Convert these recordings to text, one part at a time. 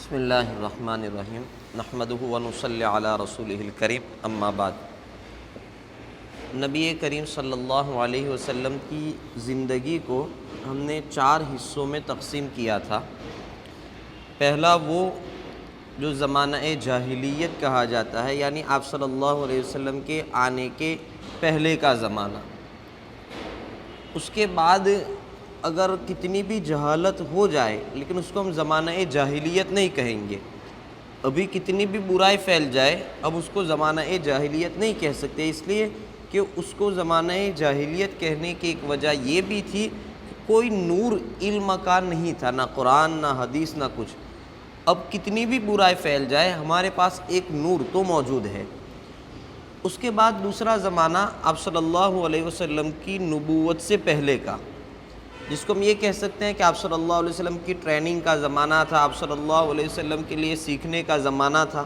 بسم اللہ الرحمن الرحیم نحمدہ ونصلی علی رسولہ الکریم اما بعد۔ نبی کریم صلی اللہ علیہ وسلم کی زندگی کو ہم نے 4 حصوں میں تقسیم کیا تھا۔ پہلا وہ جو زمانہ جاہلیت کہا جاتا ہے، یعنی آپ صلی اللہ علیہ وسلم کے آنے کے پہلے کا زمانہ۔ اس کے بعد اگر کتنی بھی جہالت ہو جائے لیکن اس کو ہم زمانہ جاہلیت نہیں کہیں گے۔ ابھی کتنی بھی برائی پھیل جائے اب اس کو زمانہ جاہلیت نہیں کہہ سکتے، اس لیے کہ اس کو زمانہ جاہلیت کہنے کی ایک وجہ یہ بھی تھی کہ کوئی نور علم کا نہیں تھا، نہ قرآن نہ حدیث نہ کچھ۔ اب کتنی بھی برائی پھیل جائے ہمارے پاس ایک نور تو موجود ہے۔ اس کے بعد دوسرا زمانہ آپ صلی اللہ علیہ وسلم کی نبوت سے پہلے کا، جس کو ہم یہ کہہ سکتے ہیں کہ آپ صلی اللہ علیہ وسلم کی ٹریننگ کا زمانہ تھا، آپ صلی اللہ علیہ وسلم کے لیے سیکھنے کا زمانہ تھا۔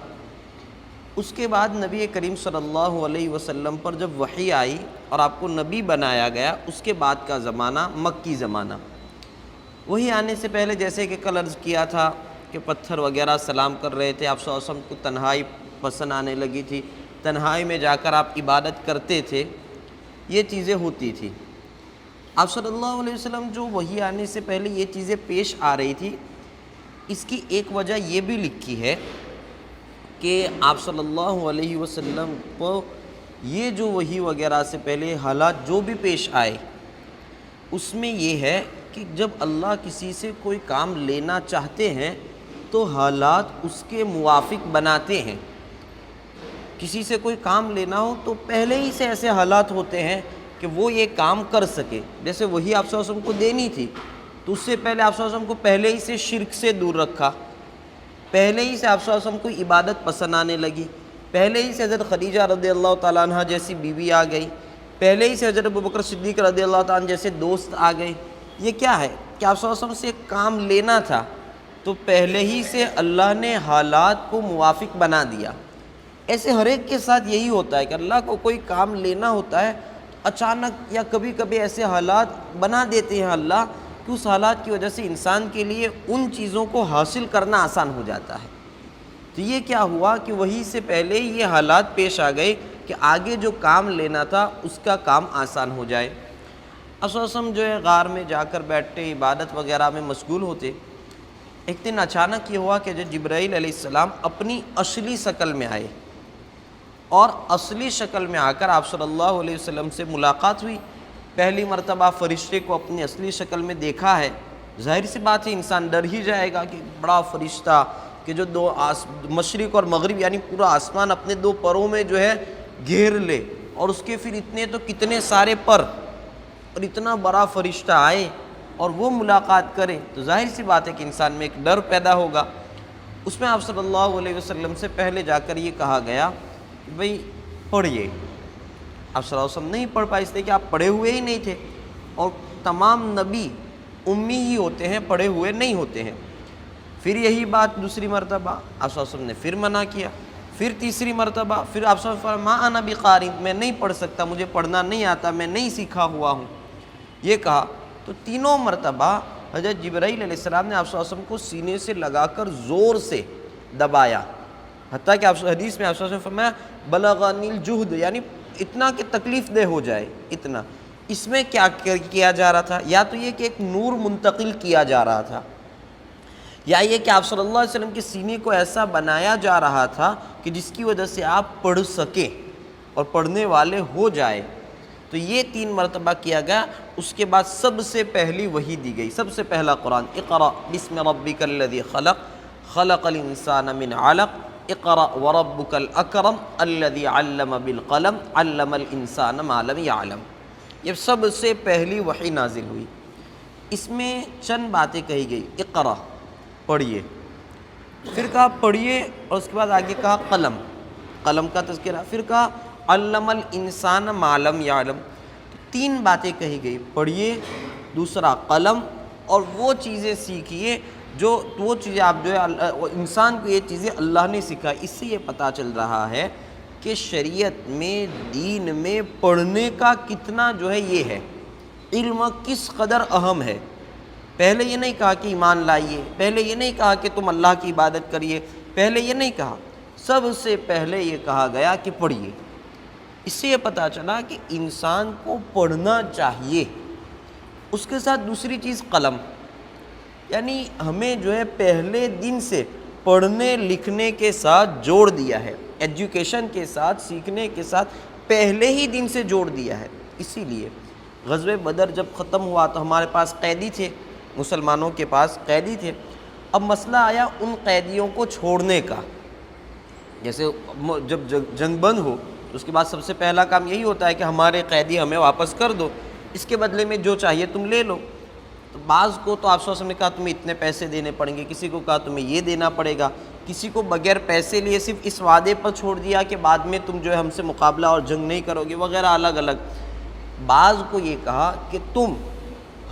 اس کے بعد نبی کریم صلی اللہ علیہ وسلم پر جب وحی آئی اور آپ کو نبی بنایا گیا، اس کے بعد کا زمانہ مکی زمانہ۔ وہی آنے سے پہلے جیسے کہ کل عرض کیا تھا کہ پتھر وغیرہ سلام کر رہے تھے، آپ صلی اللہ علیہ وسلم کو تنہائی پسند آنے لگی تھی، تنہائی میں جا کر آپ عبادت کرتے تھے، یہ چیزیں ہوتی تھی۔ آپ صلی اللہ علیہ وسلم جو وحی آنے سے پہلے یہ چیزیں پیش آ رہی تھی، اس کی ایک وجہ یہ بھی لکھی ہے کہ آپ صلی اللہ علیہ وسلم کو یہ جو وحی وغیرہ سے پہلے حالات جو بھی پیش آئے، اس میں یہ ہے کہ جب اللہ کسی سے کوئی کام لینا چاہتے ہیں تو حالات اس کے موافق بناتے ہیں۔ کسی سے کوئی کام لینا ہو تو پہلے ہی سے ایسے حالات ہوتے ہیں کہ وہ یہ کام کر سکے۔ جیسے وہی آپ صلی اللہ علیہ وسلم کو دینی تھی تو اس سے پہلے آپ صلی اللہ علیہ وسلم کو پہلے ہی سے شرک سے دور رکھا، پہلے ہی سے آپ صلی اللہ علیہ وسلم کو عبادت پسند آنے لگی، پہلے ہی سے حضرت خدیجہ رضی اللہ تعالیٰ عنہ جیسی بیوی آ گئی، پہلے ہی سے حضرت ابوبکر صدیق رضی اللہ تعالیٰ عنہ جیسے دوست آ گئے۔ یہ کیا ہے کہ آپ صلی اللہ علیہ وسلم سے ایک کام لینا تھا تو پہلے ہی سے اللہ نے حالات کو موافق بنا دیا۔ ایسے ہر ایک کے ساتھ یہی ہوتا ہے کہ اللہ کو کوئی کام لینا ہوتا ہے، اچانک یا کبھی کبھی ایسے حالات بنا دیتے ہیں اللہ کہ اس حالات کی وجہ سے انسان کے لیے ان چیزوں کو حاصل کرنا آسان ہو جاتا ہے۔ تو یہ کیا ہوا کہ وہی سے پہلے یہ حالات پیش آ گئے کہ آگے جو کام لینا تھا اس کا کام آسان ہو جائے۔ آپ صلی اللہ علیہ وسلم جو ہے غار میں جا کر بیٹھتے، عبادت وغیرہ میں مشغول ہوتے۔ ایک دن اچانک یہ ہوا کہ جو جبرائیل علیہ السلام اپنی اصلی شکل میں آئے اور اصلی شکل میں آ کر آپ صلی اللہ علیہ وسلم سے ملاقات ہوئی۔ پہلی مرتبہ فرشتے کو اپنی اصلی شکل میں دیکھا ہے، ظاہر سی بات ہے انسان ڈر ہی جائے گا کہ بڑا فرشتہ کہ جو مشرق اور مغرب یعنی پورا آسمان اپنے 2 پروں میں جو ہے گھیر لے، اور اس کے پھر اتنے تو کتنے سارے پر اور اتنا بڑا فرشتہ آئے اور وہ ملاقات کرے، تو ظاہر سی بات ہے کہ انسان میں ایک ڈر پیدا ہوگا۔ اس میں آپ صلی اللہ علیہ وسلم سے پہلے جا کر یہ کہا گیا کہ بھئی پڑھیے۔ آپ صلی اللہ علیہ وسلم نہیں پڑھ پائے، اس لیے کہ آپ پڑھے ہوئے ہی نہیں تھے، اور تمام نبی امی ہی ہوتے ہیں، پڑھے ہوئے نہیں ہوتے ہیں۔ پھر یہی بات دوسری مرتبہ آپ صلی اللہ علیہ وسلم نے پھر منع کیا، پھر تیسری مرتبہ پھر آپ صلی اللہ علیہ وسلم ما انا بقاری، میں نہیں پڑھ سکتا، مجھے پڑھنا نہیں آتا، میں نہیں سیکھا ہوا ہوں، یہ کہا۔ تو تینوں مرتبہ حضرت جبرائیل علیہ السلام نے آپ صلی اللہ علیہ وسلم کو سینے سے لگا کر زور سے دبایا، حتیٰ کہ حدیث میں آپ صلی اللہ علیہ وسلم فرمایا بلغنی الجہد، یعنی اتنا کہ تکلیف دہ ہو جائے اتنا۔ اس میں کیا کیا جا رہا تھا؟ یا تو یہ کہ ایک نور منتقل کیا جا رہا تھا، یا یہ کہ آپ صلی اللہ علیہ وسلم کے سینے کو ایسا بنایا جا رہا تھا کہ جس کی وجہ سے آپ پڑھ سکیں اور پڑھنے والے ہو جائے۔ تو یہ 3 مرتبہ کیا گیا۔ اس کے بعد سب سے پہلی وحی دی گئی، سب سے پہلا قرآن، اقرأ بسم ربک الذی خلق خلق الانسان من علق اقرأ وربک الاکرم الذی علم بالقلم علم الانسان ما لم یعلم، یہ سب سے پہلی وحی نازل ہوئی۔ اس میں چند باتیں کہی گئی، اقرأ پڑھیے، پھر کہا پڑھیے، اور اس کے بعد آگے کہا قلم، قلم کا تذکرہ، پھر کہا علم الانسان ما لم یعلم۔ 3 باتیں کہی گئی، پڑھیے، دوسرا قلم، اور وہ چیزیں سیکھیے جو وہ چیزیں آپ جو ہے انسان کو یہ چیزیں اللہ نے سکھائی۔ اس سے یہ پتہ چل رہا ہے کہ شریعت میں دین میں پڑھنے کا کتنا جو ہے یہ ہے، علم کس قدر اہم ہے۔ پہلے یہ نہیں کہا کہ ایمان لائیے، پہلے یہ نہیں کہا کہ تم اللہ کی عبادت کریے، پہلے یہ نہیں کہا، سب سے پہلے یہ کہا گیا کہ پڑھیے۔ اس سے یہ پتہ چلا کہ انسان کو پڑھنا چاہیے۔ اس کے ساتھ دوسری چیز قلم، یعنی ہمیں جو ہے پہلے دن سے پڑھنے لکھنے کے ساتھ جوڑ دیا ہے، ایجوکیشن کے ساتھ، سیکھنے کے ساتھ پہلے ہی دن سے جوڑ دیا ہے۔ اسی لیے غزوہ بدر جب ختم ہوا تو ہمارے پاس قیدی تھے، مسلمانوں کے پاس قیدی تھے۔ اب مسئلہ آیا ان قیدیوں کو چھوڑنے کا۔ جیسے جب جنگ بند ہو تو اس کے بعد سب سے پہلا کام یہی ہوتا ہے کہ ہمارے قیدی ہمیں واپس کر دو، اس کے بدلے میں جو چاہیے تم لے لو۔ تو بعض کو تو آپ صلی اللہ علیہ وسلم نے کہا تمہیں اتنے پیسے دینے پڑیں گے، کسی کو کہا تمہیں یہ دینا پڑے گا، کسی کو بغیر پیسے لیے صرف اس وعدے پر چھوڑ دیا کہ بعد میں تم جو ہے ہم سے مقابلہ اور جنگ نہیں کرو گے وغیرہ، الگ الگ۔ بعض کو یہ کہا کہ تم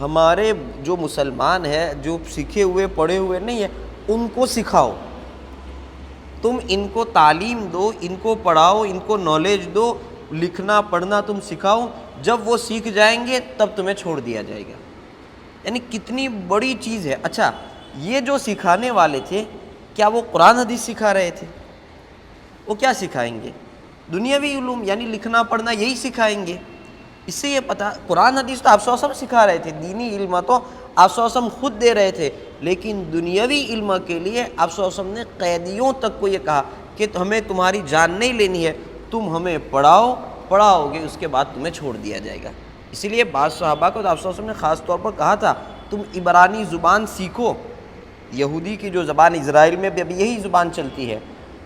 ہمارے جو مسلمان ہیں، جو سیکھے ہوئے پڑھے ہوئے نہیں ہیں، ان کو سکھاؤ، تم ان کو تعلیم دو، ان کو پڑھاؤ، ان کو نالج دو، لکھنا پڑھنا تم سکھاؤ، جب وہ سیکھ جائیں گے تب تمہیں چھوڑ دیا جائے گا۔ یعنی کتنی بڑی چیز ہے۔ اچھا، یہ جو سکھانے والے تھے کیا وہ قرآن حدیث سکھا رہے تھے؟ وہ کیا سکھائیں گے؟ دنیاوی علوم، یعنی لکھنا پڑھنا یہی سکھائیں گے۔ اس سے یہ پتہ، قرآن حدیث تو آپ صلی اللہ علیہ وسلم سکھا رہے تھے، دینی علم تو آپ صلی اللہ علیہ وسلم خود دے رہے تھے، لیکن دنیاوی علم کے لیے آپ صلی اللہ علیہ وسلم نے قیدیوں تک کو یہ کہا کہ ہمیں تمہاری جان نہیں لینی ہے، تم ہمیں پڑھاؤ گے، اس کے بعد تمہیں چھوڑ دیا جائے گا۔ اسی لیے بعض صحابہ کو آپ صلی اللہ علیہ وسلم نے خاص طور پر کہا تھا تم عبرانی زبان سیکھو، یہودی کی جو زبان اسرائیل میں بھی ابھی یہی زبان چلتی ہے،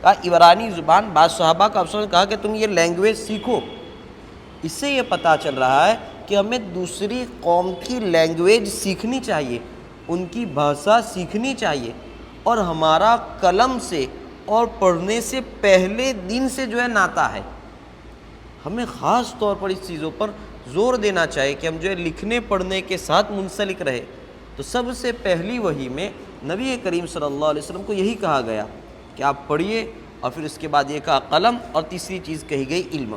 کہا عبرانی زبان، بعض صحابہ کو آپ صلی اللہ علیہ وسلم نے کہا کہ تم یہ لینگویج سیکھو۔ اس سے یہ پتہ چل رہا ہے کہ ہمیں دوسری قوم کی لینگویج سیکھنی چاہیے، ان کی بھاشا سیکھنی چاہیے، اور ہمارا قلم سے اور پڑھنے سے پہلے دن سے جو ہے ناتا ہے۔ ہمیں خاص طور پر اس چیزوں پر زور دینا چاہیے کہ ہم جو ہے لکھنے پڑھنے کے ساتھ منسلک رہے۔ تو سب سے پہلی وحی میں نبی کریم صلی اللہ علیہ وسلم کو یہی کہا گیا کہ آپ پڑھیے، اور پھر اس کے بعد یہ کہا قلم، اور تیسری چیز کہی گئی علم۔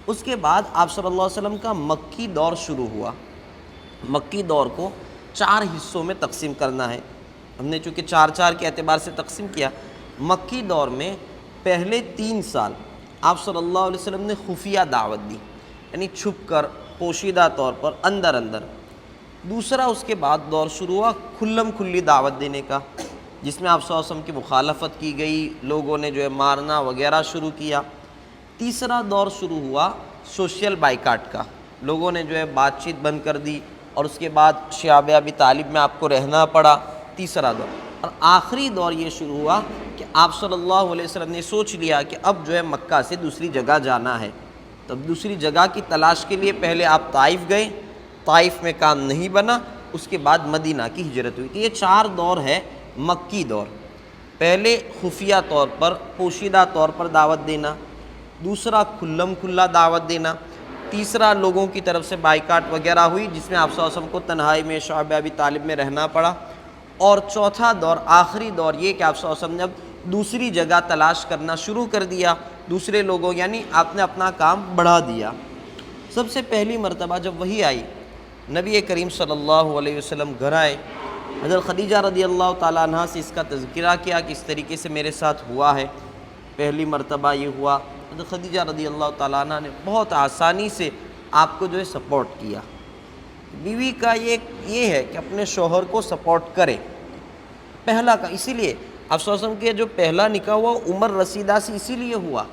اس کے بعد آپ صلی اللہ علیہ وسلم کا مکی دور شروع ہوا۔ مکی دور کو 4 حصوں میں تقسیم کرنا ہے، ہم نے چونکہ 4 کے اعتبار سے تقسیم کیا۔ مکی دور میں پہلے 3 سال آپ صلی اللہ علیہ وسلم نے خفیہ دعوت دی، یعنی چھپ کر، پوشیدہ طور پر، اندر۔ دوسرا اس کے بعد دور شروع ہوا کھلم کھلی دعوت دینے کا، جس میں آپ صلی اللہ علیہ وسلم کی مخالفت کی گئی، لوگوں نے جو ہے مارنا وغیرہ شروع کیا۔ تیسرا دور شروع ہوا سوشل بائیکاٹ کا، لوگوں نے جو ہے بات چیت بند کر دی، اور اس کے بعد شعب ابی طالب میں آپ کو رہنا پڑا، تیسرا دور۔ اور آخری دور یہ شروع ہوا کہ آپ صلی اللہ علیہ وسلم نے سوچ لیا کہ اب جو ہے مکہ سے دوسری جگہ جانا ہے، تب دوسری جگہ کی تلاش کے لیے پہلے آپ طائف گئے، طائف میں کام نہیں بنا، اس کے بعد مدینہ کی ہجرت ہوئی۔ تو یہ 4 دور ہے مکی دور۔ پہلے خفیہ طور پر، پوشیدہ طور پر دعوت دینا، دوسرا کھلم کھلا دعوت دینا، تیسرا لوگوں کی طرف سے بائیکاٹ وغیرہ ہوئی جس میں آپ صلی اللہ علیہ وسلم کو تنہائی میں شعب ابی طالب میں رہنا پڑا، اور چوتھا دور، آخری دور یہ کہ آپ صلی اللہ علیہ وسلم نے اب دوسری جگہ تلاش کرنا شروع کر دیا، دوسرے لوگوں، یعنی آپ نے اپنا کام بڑھا دیا۔ سب سے پہلی مرتبہ جب وحی آئی، نبی کریم صلی اللہ علیہ وسلم گھر آئے، حضرت خدیجہ رضی اللہ تعالیٰ عنہ سے اس کا تذکرہ کیا کہ اس طریقے سے میرے ساتھ ہوا ہے، پہلی مرتبہ یہ ہوا۔ حضرت خدیجہ رضی اللہ تعالیٰ عنہ نے بہت آسانی سے آپ کو جو ہے سپورٹ کیا۔ بیوی کا یہ ہے کہ اپنے شوہر کو سپورٹ کرے، پہلا کا، اسی لیے آپ صلی اللہ علیہ وسلم کے جو پہلا نکاح ہوا عمر رسیدہ سے اسی لیے ہوا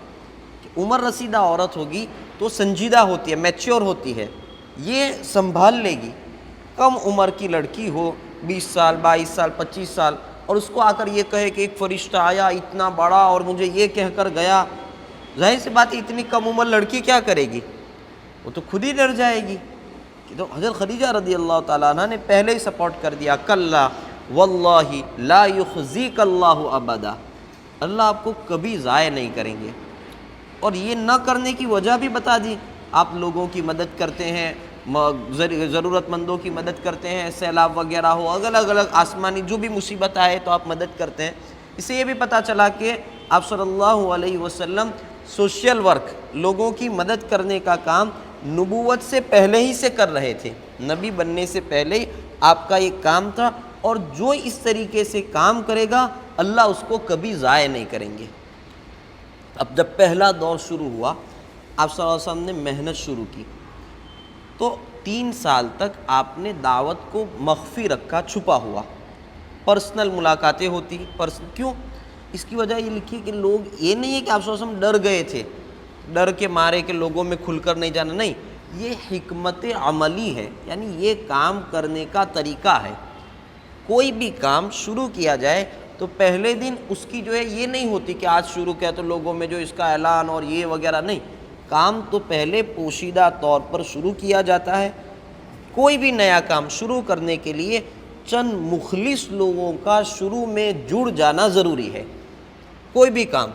کہ عمر رسیدہ عورت ہوگی تو سنجیدہ ہوتی ہے، میچور ہوتی ہے، یہ سنبھال لے گی۔ کم عمر کی لڑکی ہو، 20 سال 22 سال 25 سال، اور اس کو آ کر یہ کہے کہ ایک فرشتہ آیا اتنا بڑا اور مجھے یہ کہہ کر گیا، ظاہر سی بات ہے اتنی کم عمر لڑکی کیا کرے گی، وہ تو خود ہی ڈر جائے گی۔ تو حضرت خدیجہ رضی اللہ تعالیٰ عنہ نے پہلے ہی سپورٹ کر دیا، کلا واللہ لا یخزیک اللہ ابدا، اللہ آپ کو کبھی ضائع نہیں کریں گے۔ اور یہ نہ کرنے کی وجہ بھی بتا دی، آپ لوگوں کی مدد کرتے ہیں، ضرورت مندوں کی مدد کرتے ہیں، سیلاب وغیرہ ہو، الگ آسمانی جو بھی مصیبت آئے تو آپ مدد کرتے ہیں۔ اس سے یہ بھی پتہ چلا کہ آپ صلی اللہ علیہ وسلم سوشل ورک، لوگوں کی مدد کرنے کا کام نبوت سے پہلے ہی سے کر رہے تھے، نبی بننے سے پہلے ہی آپ کا یہ کام تھا، اور جو اس طریقے سے کام کرے گا اللہ اس کو کبھی ضائع نہیں کریں گے۔ اب جب پہلا دور شروع ہوا، آپ صلی اللہ علیہ وسلم نے محنت شروع کی، تو 3 سال تک آپ نے دعوت کو مخفی رکھا، چھپا ہوا، پرسنل ملاقاتیں ہوتی، کیوں؟ اس کی وجہ یہ لکھی کہ لوگ، یہ نہیں ہے کہ آپ صلی اللہ علیہ وسلم ڈر گئے تھے، ڈر کے مارے کہ لوگوں میں کھل کر نہیں جانا، نہیں، یہ حکمت عملی ہے، یعنی یہ کام کرنے کا طریقہ ہے۔ کوئی بھی کام شروع کیا جائے تو پہلے دن اس کی جو ہے یہ نہیں ہوتی کہ آج شروع کیا تو لوگوں میں جو اس کا اعلان اور یہ وغیرہ، نہیں، کام تو پہلے پوشیدہ طور پر شروع کیا جاتا ہے۔ کوئی بھی نیا کام شروع کرنے کے لیے چند مخلص لوگوں کا شروع میں جڑ جانا ضروری ہے۔ کوئی بھی کام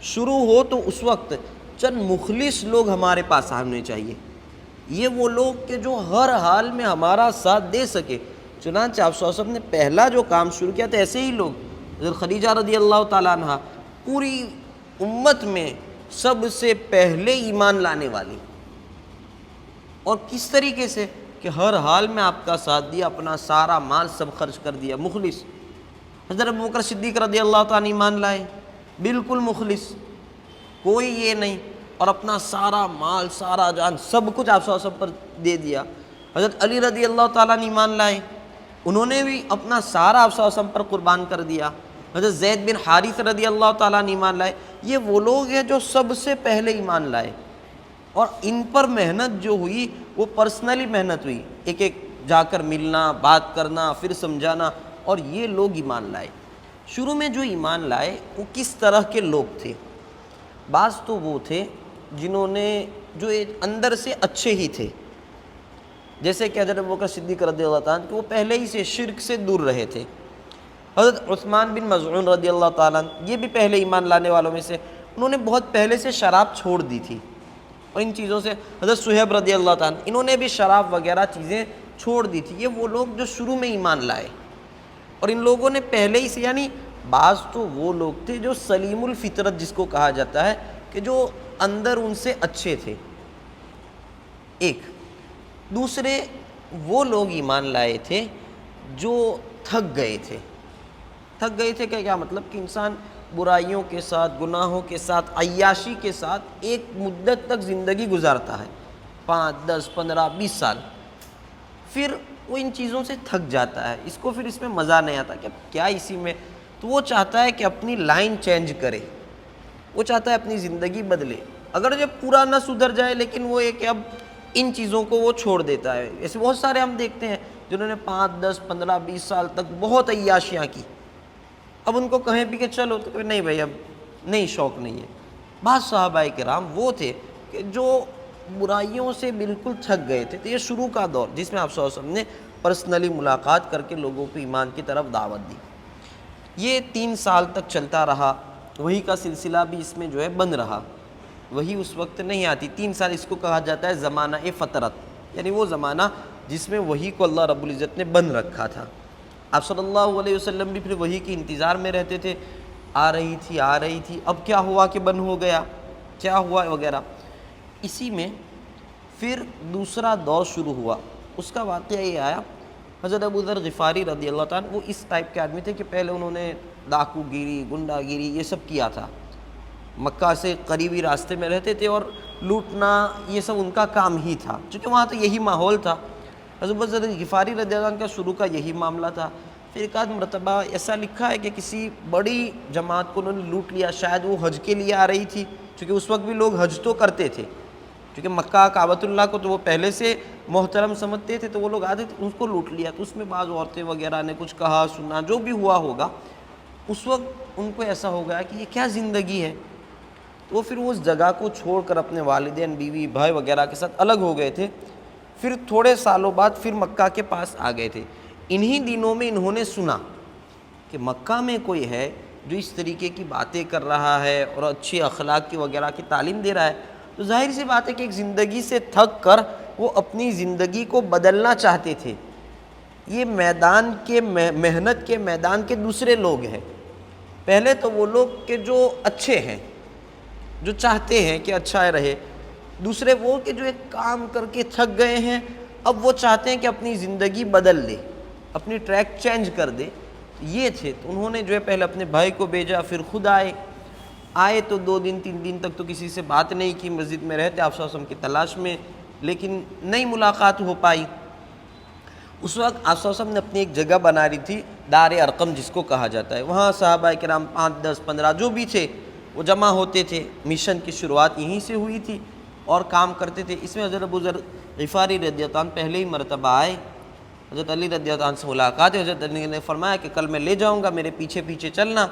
شروع ہو تو اس وقت چند مخلص لوگ ہمارے پاس آنے چاہیے، یہ وہ لوگ کہ جو ہر حال میں ہمارا ساتھ دے سکے۔ چنانچہ آپ صلی اللہ علیہ وسلم نے پہلا جو کام شروع کیا تھا، ایسے ہی لوگ، حضرت خدیجہ رضی اللہ تعالیٰ عنہ پوری امت میں سب سے پہلے ایمان لانے والی، اور کس طریقے سے کہ ہر حال میں آپ کا ساتھ دیا، اپنا سارا مال سب خرچ کر دیا، مخلص۔ حضرت ابوبکر صدیق رضی اللہ تعالیٰ ایمان لائے، بالکل مخلص، کوئی یہ نہیں، اور اپنا سارا مال، سارا جان، سب کچھ آپ صلی اللہ علیہ وسلم پر دے دیا۔ حضرت علی رضی اللہ تعالیٰ نے ایمان لائے، انہوں نے بھی اپنا سارا آپ صلی اللہ علیہ وسلم پر قربان کر دیا۔ حضرت زید بن حارث رضی اللہ تعالیٰ نے ایمان لائے۔ یہ وہ لوگ ہیں جو سب سے پہلے ایمان لائے، اور ان پر محنت جو ہوئی وہ پرسنلی محنت ہوئی، ایک ایک جا کر ملنا، بات کرنا، پھر سمجھانا، اور یہ لوگ ایمان لائے۔ شروع میں جو ایمان لائے وہ کس طرح کے لوگ تھے؟ بعض تو وہ تھے جنہوں نے جو اندر سے اچھے ہی تھے، جیسے کہ حضرت ابوبکر صدیق رضی اللہ تعالیٰ عنہ کہ وہ پہلے ہی سے شرک سے دور رہے تھے۔ حضرت عثمان بن مظعون رضی اللہ تعالیٰ عنہ، یہ بھی پہلے ایمان لانے والوں میں سے، انہوں نے بہت پہلے سے شراب چھوڑ دی تھی، اور ان چیزوں سے حضرت صہیب رضی اللہ تعالیٰ عنہ، انہوں نے بھی شراب وغیرہ چیزیں چھوڑ دی تھی۔ یہ وہ لوگ جو شروع میں ایمان لائے، اور ان لوگوں نے پہلے ہی سے، یعنی بعض تو وہ لوگ تھے جو سلیم الفطرت جس کو کہا جاتا ہے، کہ جو اندر ان سے اچھے تھے، ایک۔ دوسرے وہ لوگ ایمان لائے تھے جو تھک گئے تھے۔ تھک گئے تھے کہ کیا مطلب کہ انسان برائیوں کے ساتھ، گناہوں کے ساتھ، عیاشی کے ساتھ ایک مدت تک زندگی گزارتا ہے، 5، 10، 15، 20 سال، پھر وہ ان چیزوں سے تھک جاتا ہے، اس کو پھر اس میں مزہ نہیں آتا کہ اب کیا اسی میں، تو وہ چاہتا ہے کہ اپنی لائن چینج کرے، وہ چاہتا ہے اپنی زندگی بدلے، اگر جب پورا نہ سدھر جائے لیکن وہ یہ کہ اب ان چیزوں کو وہ چھوڑ دیتا ہے۔ ایسے بہت سارے ہم دیکھتے ہیں جنہوں نے 5، 10، 15، 20 سال تک بہت عیاشیاں کی، اب ان کو کہیں بھی کہ چلو تو کہ نہیں بھائی اب نہیں، شوق نہیں ہے۔ بعض صحابہ کرام وہ تھے کہ جو برائیوں سے بالکل تھک گئے تھے، تو یہ شروع کا دور جس میں آپ صلی اللہ علیہ وسلم نے پرسنلی ملاقات کر کے لوگوں کو ایمان کی طرف دعوت دی، یہ 3 سال تک چلتا رہا۔ وہی کا سلسلہ بھی اس میں جو ہے بند رہا، وہی اس وقت نہیں آتی۔ 3 سال اس کو کہا جاتا ہے زمانہ فترت، یعنی وہ زمانہ جس میں وہی کو اللہ رب العزت نے بند رکھا تھا۔ آپ صلی اللہ علیہ وسلم بھی پھر وہی کے انتظار میں رہتے تھے، آ رہی تھی، اب کیا ہوا کہ بند ہو گیا، کیا ہوا وغیرہ۔ اسی میں پھر دوسرا دور شروع ہوا، اس کا واقعہ یہ آیا، حضرت ابو ذر غفاری رضی اللہ تعالیٰ عنہ وہ اس ٹائپ کے آدمی تھے کہ پہلے انہوں نے ڈاکو گیری، گنڈا گیری یہ سب کیا تھا، مکہ سے قریبی راستے میں رہتے تھے اور لوٹنا یہ سب ان کا کام ہی تھا، چونکہ وہاں تو یہی ماحول تھا۔ حضرت ابو ذر غفاری رضی اللہ عنہ کا شروع کا یہی معاملہ تھا۔ پھر ایک آدھ مرتبہ ایسا لکھا ہے کہ کسی بڑی جماعت کو انہوں نے لوٹ لیا، شاید وہ حج کے لیے آ رہی تھی، چونکہ اس وقت بھی لوگ حج تو کرتے تھے، کیونکہ مکہ کعبۃ اللہ کو تو وہ پہلے سے محترم سمجھتے تھے، تو وہ لوگ آتے تھے، اس کو لوٹ لیا۔ تو اس میں بعض عورتیں وغیرہ نے کچھ کہا سنا، جو بھی ہوا ہوگا، اس وقت ان کو ایسا ہو گیا کہ یہ کیا زندگی ہے، تو وہ پھر اس جگہ کو چھوڑ کر اپنے والدین، بیوی، بھائی وغیرہ کے ساتھ الگ ہو گئے تھے۔ پھر تھوڑے سالوں بعد پھر مکہ کے پاس آ گئے تھے۔ انہی دنوں میں انہوں نے سنا کہ مکہ میں کوئی ہے جو اس طریقے کی باتیں کر رہا ہے اور اچھی اخلاق کی وغیرہ کی تعلیم دے رہا ہے، تو ظاہر سی بات ہے کہ ایک زندگی سے تھک کر وہ اپنی زندگی کو بدلنا چاہتے تھے۔ یہ میدان کے محنت کے میدان کے دوسرے لوگ ہیں۔ پہلے تو وہ لوگ کہ جو اچھے ہیں، جو چاہتے ہیں کہ اچھا رہے، دوسرے وہ کہ جو ایک کام کر کے تھک گئے ہیں، اب وہ چاہتے ہیں کہ اپنی زندگی بدل لے۔ اپنی ٹریک چینج کر دے. یہ تھے. تو انہوں نے جو ہے پہلے اپنے بھائی کو بھیجا, پھر خود آئے تو 2 دن 3 دن تک تو کسی سے بات نہیں کی, مسجد میں رہتے آپ صلی اللہ علیہ وسلم کی تلاش میں, لیکن نہیں ملاقات ہو پائی. اس وقت آپ صلی اللہ علیہ وسلم نے اپنی ایک جگہ بنا رہی تھی, دار ارقم جس کو کہا جاتا ہے. وہاں صحابہ کرام 5 10 15 جو بھی تھے وہ جمع ہوتے تھے. مشن کی شروعات یہیں سے ہوئی تھی اور کام کرتے تھے. اس میں حضرت ابو ذر غفاری رضی اللہ عنہ پہلے ہی مرتبہ آئے, حضرت علی رضی اللہ عنہ سے ملاقات ہے. حضرت علی نے فرمایا کہ کل میں لے جاؤں گا, میرے پیچھے پیچھے چلنا,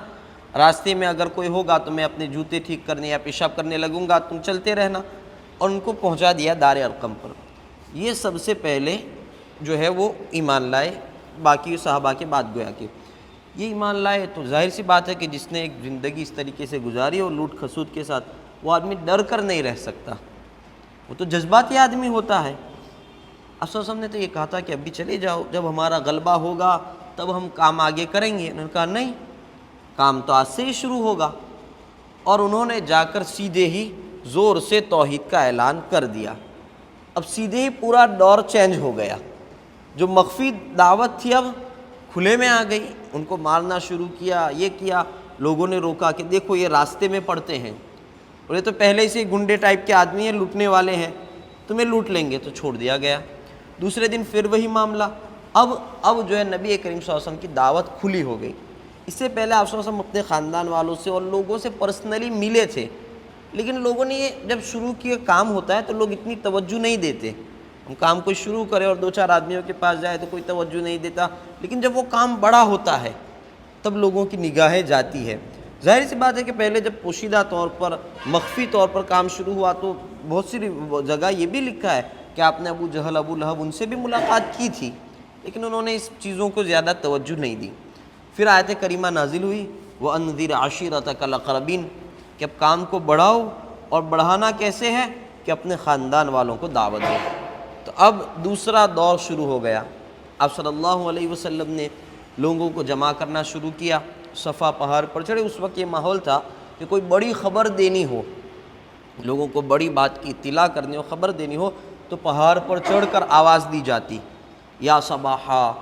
راستے میں اگر کوئی ہوگا تو میں اپنے جوتے ٹھیک کرنے یا پیشاب کرنے لگوں گا, تم چلتے رہنا. اور ان کو پہنچا دیا دار ارقم پر. یہ سب سے پہلے جو ہے وہ ایمان لائے, باقی صحابہ کے بعد گویا کہ یہ ایمان لائے. تو ظاہر سی بات ہے کہ جس نے ایک زندگی اس طریقے سے گزاری اور لوٹ کھسوٹ کے ساتھ, وہ آدمی ڈر کر نہیں رہ سکتا, وہ تو جذباتی آدمی ہوتا ہے. آپ صلی اللہ علیہ وسلم نے تو یہ کہا تھا کہ ابھی چلے جاؤ, جب ہمارا غلبہ ہوگا تب ہم کام آگے کریں گے. انہوں نے کہا نہیں, کام تو آج سے ہی شروع ہوگا. اور انہوں نے جا کر سیدھے ہی زور سے توحید کا اعلان کر دیا. اب سیدھے ہی پورا دور چینج ہو گیا. جو مخفی دعوت تھی اب کھلے میں آ گئی. ان کو مارنا شروع کیا, یہ کیا. لوگوں نے روکا کہ دیکھو یہ راستے میں پڑتے ہیں اور یہ تو پہلے سے گنڈے ٹائپ کے آدمی ہیں, لوٹنے والے ہیں, تمہیں لوٹ لیں گے. تو چھوڑ دیا گیا. دوسرے دن پھر وہی معاملہ. اب جو ہے نبی کریم صلی اللہ علیہ وسلم کی دعوت کھلی ہو گئی. اس سے پہلے آپ صلی اللہ علیہ وسلم اپنے خاندان والوں سے اور لوگوں سے پرسنلی ملے تھے, لیکن لوگوں نے یہ جب شروع کیا کام ہوتا ہے تو لوگ اتنی توجہ نہیں دیتے. ہم کام کو شروع کریں اور 2 4 آدمیوں کے پاس جائے تو کوئی توجہ نہیں دیتا, لیکن جب وہ کام بڑا ہوتا ہے تب لوگوں کی نگاہیں جاتی ہے. ظاہر سی بات ہے کہ پہلے جب پوشیدہ طور پر مخفی طور پر کام شروع ہوا تو بہت سی جگہ یہ بھی لکھا ہے کہ آپ نے ابو جہل ابو لہب ان سے بھی ملاقات کی تھی, لیکن انہوں نے اس چیزوں کو زیادہ توجہ نہیں دی. پھر آیت کریمہ نازل ہوئی وَأَنذِرْ عَشِيرَتَكَ الْأَقْرَبِينَ, کہ اب کام کو بڑھاؤ, اور بڑھانا کیسے ہے کہ اپنے خاندان والوں کو دعوت دو. تو اب دوسرا دور شروع ہو گیا. آپ صلی اللہ علیہ وسلم نے لوگوں کو جمع کرنا شروع کیا. صفا پہاڑ پر چڑھے. اس وقت یہ ماحول تھا کہ کوئی بڑی خبر دینی ہو, لوگوں کو بڑی بات کی اطلاع کرنی ہو, خبر دینی ہو, تو پہاڑ پر چڑھ کر آواز دی جاتی یا صباحا.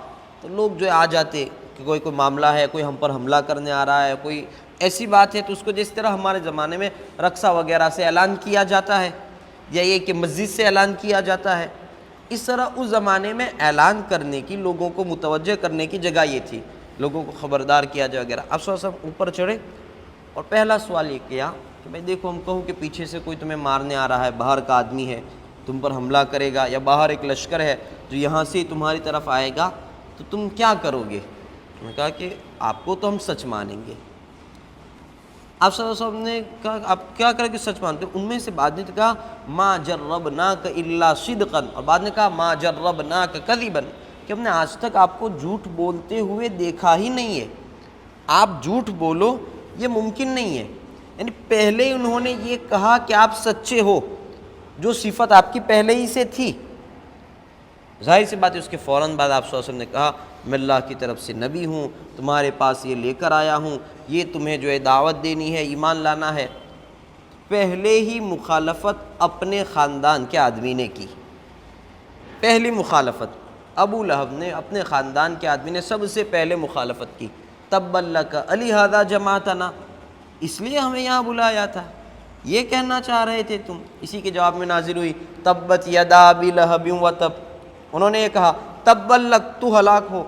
تو لوگ جو آ جاتے کہ کوئی معاملہ ہے, کوئی ہم پر حملہ کرنے آ رہا ہے, کوئی ایسی بات ہے, تو اس کو جس طرح ہمارے زمانے میں رقصہ وغیرہ سے اعلان کیا جاتا ہے یا یہ کہ مسجد سے اعلان کیا جاتا ہے, اس طرح اس زمانے میں اعلان کرنے کی, لوگوں کو متوجہ کرنے کی جگہ یہ تھی, لوگوں کو خبردار کیا جائے وغیرہ. اب سب اوپر چڑھے اور پہلا سوال یہ کیا کہ بھائی دیکھو, ہم کہوں کہ پیچھے سے کوئی تمہیں مارنے آ رہا ہے, باہر کا آدمی ہے, تم پر حملہ کرے گا, یا باہر ایک لشکر ہے جو یہاں سے تمہاری طرف آئے گا, تو تم کیا کرو گے؟ انہوں نے کہا کہ آپ کو تو ہم سچ مانیں گے. آپ صلی اللہ علیہ وسلم نے کہا آپ کیا کریں کہ سچ مانتے؟ ان میں سے بعد نے کہا ما جربناک الا صدقا, اور بعد نے کہا ما جربناک کذبا, کہ ہم نے آج تک آپ کو جھوٹ بولتے ہوئے دیکھا ہی نہیں ہے, آپ جھوٹ بولو یہ ممکن نہیں ہے. یعنی پہلے انہوں نے یہ کہا کہ آپ سچے ہو, جو صفت آپ کی پہلے ہی سے تھی. ظاہر سی بات ہے اس کے فوراً بعد آپ صلی اللہ علیہ وسلم نے کہا میں اللہ کی طرف سے نبی ہوں, تمہارے پاس یہ لے کر آیا ہوں, یہ تمہیں جو ہے دعوت دینی ہے, ایمان لانا ہے. پہلے ہی مخالفت اپنے خاندان کے آدمی نے کی. پہلی مخالفت ابو لہب نے, اپنے خاندان کے آدمی نے سب سے پہلے مخالفت کی. تبا لک الیہذا جمعتنا, اس لیے ہمیں یہاں بلایا تھا, یہ کہنا چاہ رہے تھے تم. اسی کے جواب میں نازل ہوئی تبت یدا ابی لہب وتب. انہوں نے یہ کہا تبا لک, تو ہلاک ہو.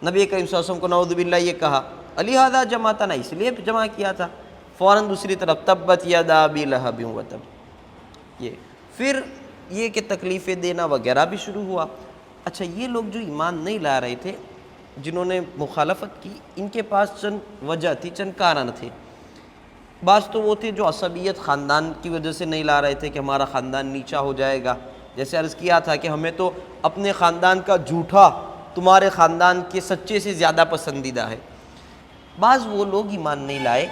نبی کریم صلی اللہ علیہ وسلم کو نعوذ باللہ یہ کہا الیہذا جمعتنا, اس لیے جمع کیا تھا. فوراً دوسری طرف تبت یدا ابی لہب وتب. یہ پھر یہ کہ تکلیفیں دینا وغیرہ بھی شروع ہوا. اچھا, یہ لوگ جو ایمان نہیں لا رہے تھے, جنہوں نے مخالفت کی, ان کے پاس چند وجہ تھی, چند کارن تھے. بعض تو وہ تھے جو عصبیت خاندان کی وجہ سے نہیں لا رہے تھے کہ ہمارا خاندان نیچا ہو جائے گا. جیسے عرض کیا تھا کہ ہمیں تو اپنے خاندان کا جھوٹا تمہارے خاندان کے سچے سے زیادہ پسندیدہ ہے. بعض وہ لوگ ایمان نہیں لائے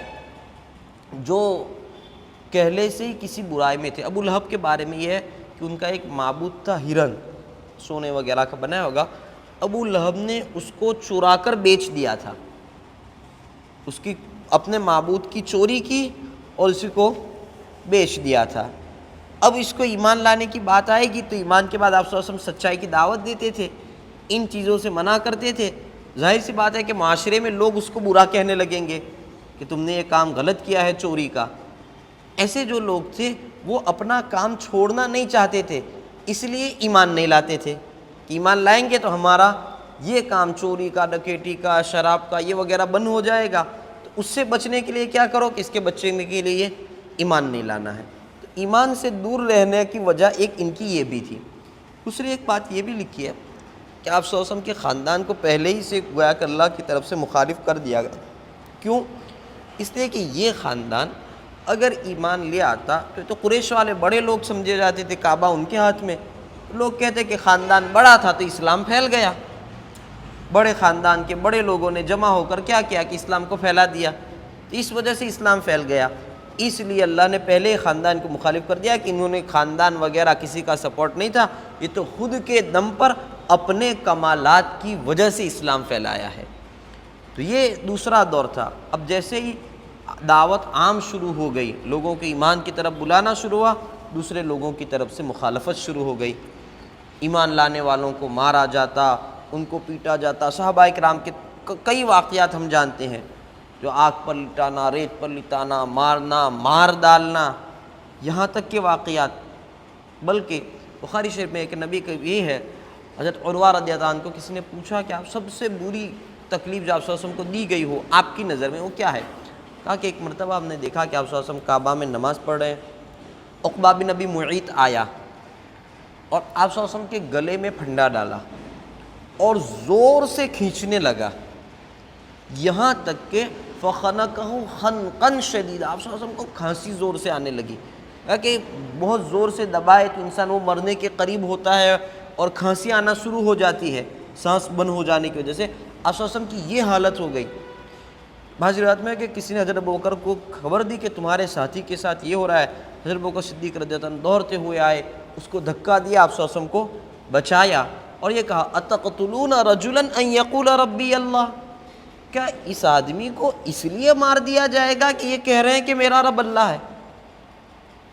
جو پہلے سے ہی کسی برائی میں تھے. ابو لہب کے بارے میں یہ ہے کہ ان کا ایک معبود تھا ہرن, سونے وغیرہ کا بنایا ہوگا. ابو لہب نے اس کو چرا کر بیچ دیا تھا, اس کی اپنے معبود کی چوری کی اور اسی کو بیچ دیا تھا. اب اس کو ایمان لانے کی بات آئے گی تو ایمان کے بعد آپ صلی اللہ علیہ وسلم سچائی کی دعوت دیتے تھے, ان چیزوں سے منع کرتے تھے، ظاہر سی بات ہے کہ معاشرے میں لوگ اس کو برا کہنے لگیں گے کہ تم نے یہ کام غلط کیا ہے چوری کا۔ ایسے جو لوگ تھے وہ اپنا کام چھوڑنا نہیں چاہتے تھے، اس لیے ایمان نہیں لاتے تھے کہ ایمان لائیں گے تو ہمارا یہ کام چوری کا، ڈکیٹی کا، شراب کا، یہ وغیرہ بند ہو جائے گا۔ تو اس سے بچنے کے لیے کیا کرو کہ اس کے بچنے کے لیے ایمان نہیں لانا ہے۔ تو ایمان سے دور رہنے کی وجہ ایک ان کی یہ بھی تھی۔ دوسری ایک بات یہ بھی لکھی ہے کہ آپ صلی اللہ علیہ وسلم کے خاندان کو پہلے ہی سے گویا کہ اللہ کی طرف سے مخالف کر دیا گیا۔ کیوں؟ اس لیے کہ یہ خاندان اگر ایمان لے آتا تو قریش والے بڑے لوگ سمجھے جاتے تھے، کعبہ ان کے ہاتھ میں، لوگ کہتے کہ خاندان بڑا تھا تو اسلام پھیل گیا، بڑے خاندان کے بڑے لوگوں نے جمع ہو کر کیا کیا کہ اسلام کو پھیلا دیا، تو اس وجہ سے اسلام پھیل گیا۔ اس لیے اللہ نے پہلے ہی خاندان کو مخالف کر دیا کہ انہوں نے خاندان وغیرہ کسی کا سپورٹ نہیں تھا، یہ تو خود کے دم پر اپنے کمالات کی وجہ سے اسلام پھیلایا ہے۔ تو یہ دوسرا دور تھا۔ اب جیسے ہی دعوت عام شروع ہو گئی، لوگوں کے ایمان کی طرف بلانا شروع ہوا، دوسرے لوگوں کی طرف سے مخالفت شروع ہو گئی، ایمان لانے والوں کو مارا جاتا، ان کو پیٹا جاتا۔ صحابہ کرام کے کئی واقعات ہم جانتے ہیں، جو آگ پر لٹانا، ریت پر لٹانا، مارنا، مار ڈالنا، یہاں تک کے واقعات۔ بلکہ بخاری شریف میں ایک نبی کا یہ ہے، حضرت عروہ رضی اللہ عنہ کو کسی نے پوچھا کہ آپ سب سے بری تکلیف جو آپ صلی اللہ علیہ وسلم کو دی گئی ہو آپ کی نظر میں وہ کیا ہے؟ کہا کہ ایک مرتبہ ہم نے دیکھا کہ آپ صلی اللہ علیہ وسلم کعبہ میں نماز پڑھ رہے ہیں، عقبہ بن ابی معیط آیا اور آپ صلی اللہ علیہ وسلم کے گلے میں پھندا ڈالا اور زور سے کھینچنے لگا، یہاں تک کہ فَخَنَقَهُ خَنْقًا شَدِيدًا، آپ صلی اللہ علیہ وسلم کو کھانسی زور سے آنے لگی۔ کہا کہ بہت زور سے دبائے تو انسان وہ مرنے کے قریب ہوتا ہے اور کھانسی آنا شروع ہو جاتی ہے سانس بند ہو جانے کی وجہ سے۔ آپ صلی اللہ علیہ وسلم کی یہ حالت ہو گئی۔ بعض روایت میں ہے کہ کسی نے حضرت ابوبکر کو خبر دی کہ تمہارے ساتھی کے ساتھ یہ ہو رہا ہے، حضرت ابوبکر صدیق رضی اللہ عنہ دوڑتے ہوئے آئے، اس کو دھکا دیا، آپ صلی اللہ علیہ وسلم کو بچایا اور یہ کہا اتقتلون رجلا ان یقول ربی اللہ، کیا اس آدمی کو اس لیے مار دیا جائے گا کہ یہ کہہ رہے ہیں کہ میرا رب اللہ ہے؟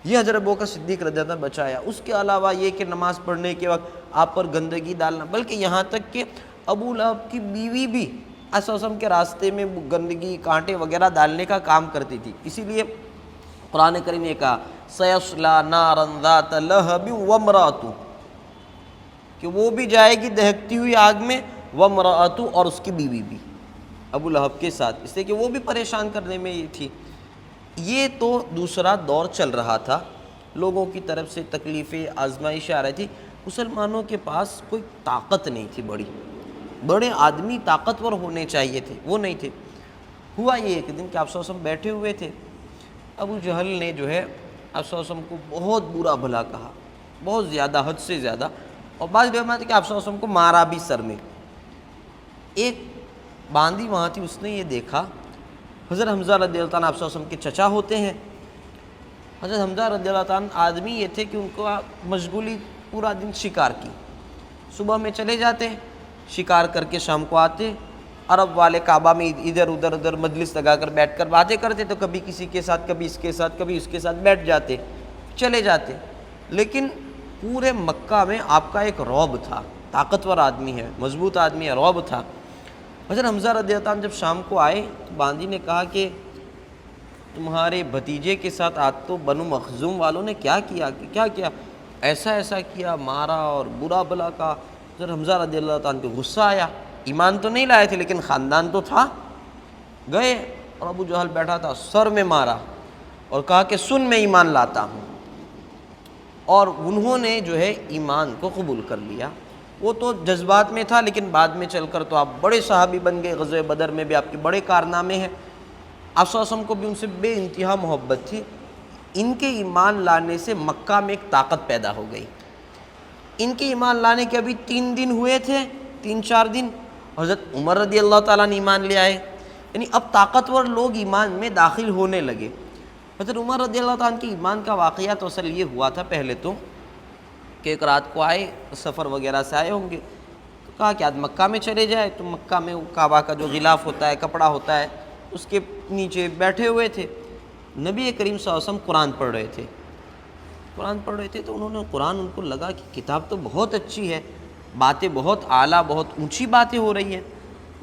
یہ حضرت ابوبکر صدیق رضی اللہ عنہ بچایا۔ اس کے علاوہ یہ کہ نماز پڑھنے کے وقت آپ پر گندگی ڈالنا، بلکہ یہاں تک کہ ابو لہب کی بیوی بھی آپ صلی اللہ علیہ وسلم کے راستے میں گندگی، کانٹے وغیرہ ڈالنے کا کام کرتی تھی۔ اسی لیے قرآن کریم نے کہا سَيَصْلَىٰ نَارًا ذَاتَ لَهَبٍ وَامْرَأَتُهُ، کہ وہ بھی جائے گی دہکتی ہوئی آگ میں، وَامْرَأَتُهُ، اور اس کی بیوی بھی ابو لہب کے ساتھ، اس لیے کہ وہ بھی پریشان کرنے میں یہ تھی۔ یہ تو دوسرا دور چل رہا تھا، لوگوں کی طرف سے تکلیفیں، آزمائشیں آ رہی تھی، مسلمانوں کے پاس کوئی طاقت نہیں تھی، بڑے آدمی طاقتور ہونے چاہیے تھے، وہ نہیں تھے۔ ہوا یہ ایک دن کہ آپ صلی اللہ علیہ وسلم بیٹھے ہوئے تھے، ابو جہل نے جو ہے آپ صلی اللہ علیہ وسلم کو بہت برا بھلا کہا، بہت زیادہ، حد سے زیادہ، اور بعض روایت ہے کہ آپ صلی اللہ علیہ وسلم کو مارا بھی سر میں۔ ایک باندی وہاں تھی، اس نے یہ دیکھا، حضرت حمزہ رضی اللہ عنہ آپ صلی اللہ علیہ وسلم کے چچا ہوتے ہیں۔ حضرت حمزہ رضی اللہ عنہ آدمی یہ تھے کہ ان کو مشغولی پورا دن شکار کی، صبح میں چلے جاتے شکار کر کے شام کو آتے، عرب والے کعبہ میں ادھر ادھر مجلس لگا کر بیٹھ کر باتیں کرتے، تو کبھی کسی کے ساتھ، کبھی اس کے ساتھ، کبھی اس کے ساتھ بیٹھ جاتے، چلے جاتے۔ لیکن پورے مکہ میں آپ کا ایک رعب تھا، طاقتور آدمی ہے، مضبوط آدمی ہے، رعب تھا۔ حضرت حمزہ رضی اللہ عنہ جب شام کو آئے تو باندی نے کہا کہ تمہارے بھتیجے کے ساتھ آج تو بنو مخزوم والوں نے کیا کیا، ایسا کیا، مارا اور برا بلا کہا۔ حضرت حمزہ رضی اللہ عنہ کو غصہ آیا، ایمان تو نہیں لائے تھے لیکن خاندان تو تھا، گئے اور ابو جہل بیٹھا تھا، سر میں مارا اور کہا کہ سن میں ایمان لاتا ہوں، اور انہوں نے جو ہے ایمان کو قبول کر لیا۔ وہ تو جذبات میں تھا، لیکن بعد میں چل کر تو آپ بڑے صحابی بن گئے، غزوہ بدر میں بھی آپ کے بڑے کارنامے ہیں۔ آپ صلی اللہ علیہ وسلم کو بھی ان سے بے انتہا محبت تھی۔ ان کے ایمان لانے سے مکہ میں ایک طاقت پیدا ہو گئی۔ ان کے ایمان لانے کے ابھی 3 دن ہوئے تھے، 3-4 دن، حضرت عمر رضی اللہ تعالیٰ نے ایمان لے آئے، یعنی اب طاقتور لوگ ایمان میں داخل ہونے لگے۔ حضرت عمر رضی اللہ تعالیٰ کی ایمان کا واقعہ تو اصل یہ ہوا تھا پہلے تو کہ ایک رات کو آئے، سفر وغیرہ سے آئے ہوں گے، تو کہا کہ آج مکہ میں چلے جائے، تو مکہ میں کعبہ کا جو غلاف ہوتا ہے، کپڑا ہوتا ہے، اس کے نیچے بیٹھے ہوئے تھے۔ نبی کریم صلی اللہ علیہ وسلم قرآن پڑھ رہے تھے تو انہوں نے قرآن، ان کو لگا کہ کتاب تو بہت اچھی ہے، باتیں بہت اعلیٰ بہت اونچی باتیں ہو رہی ہیں۔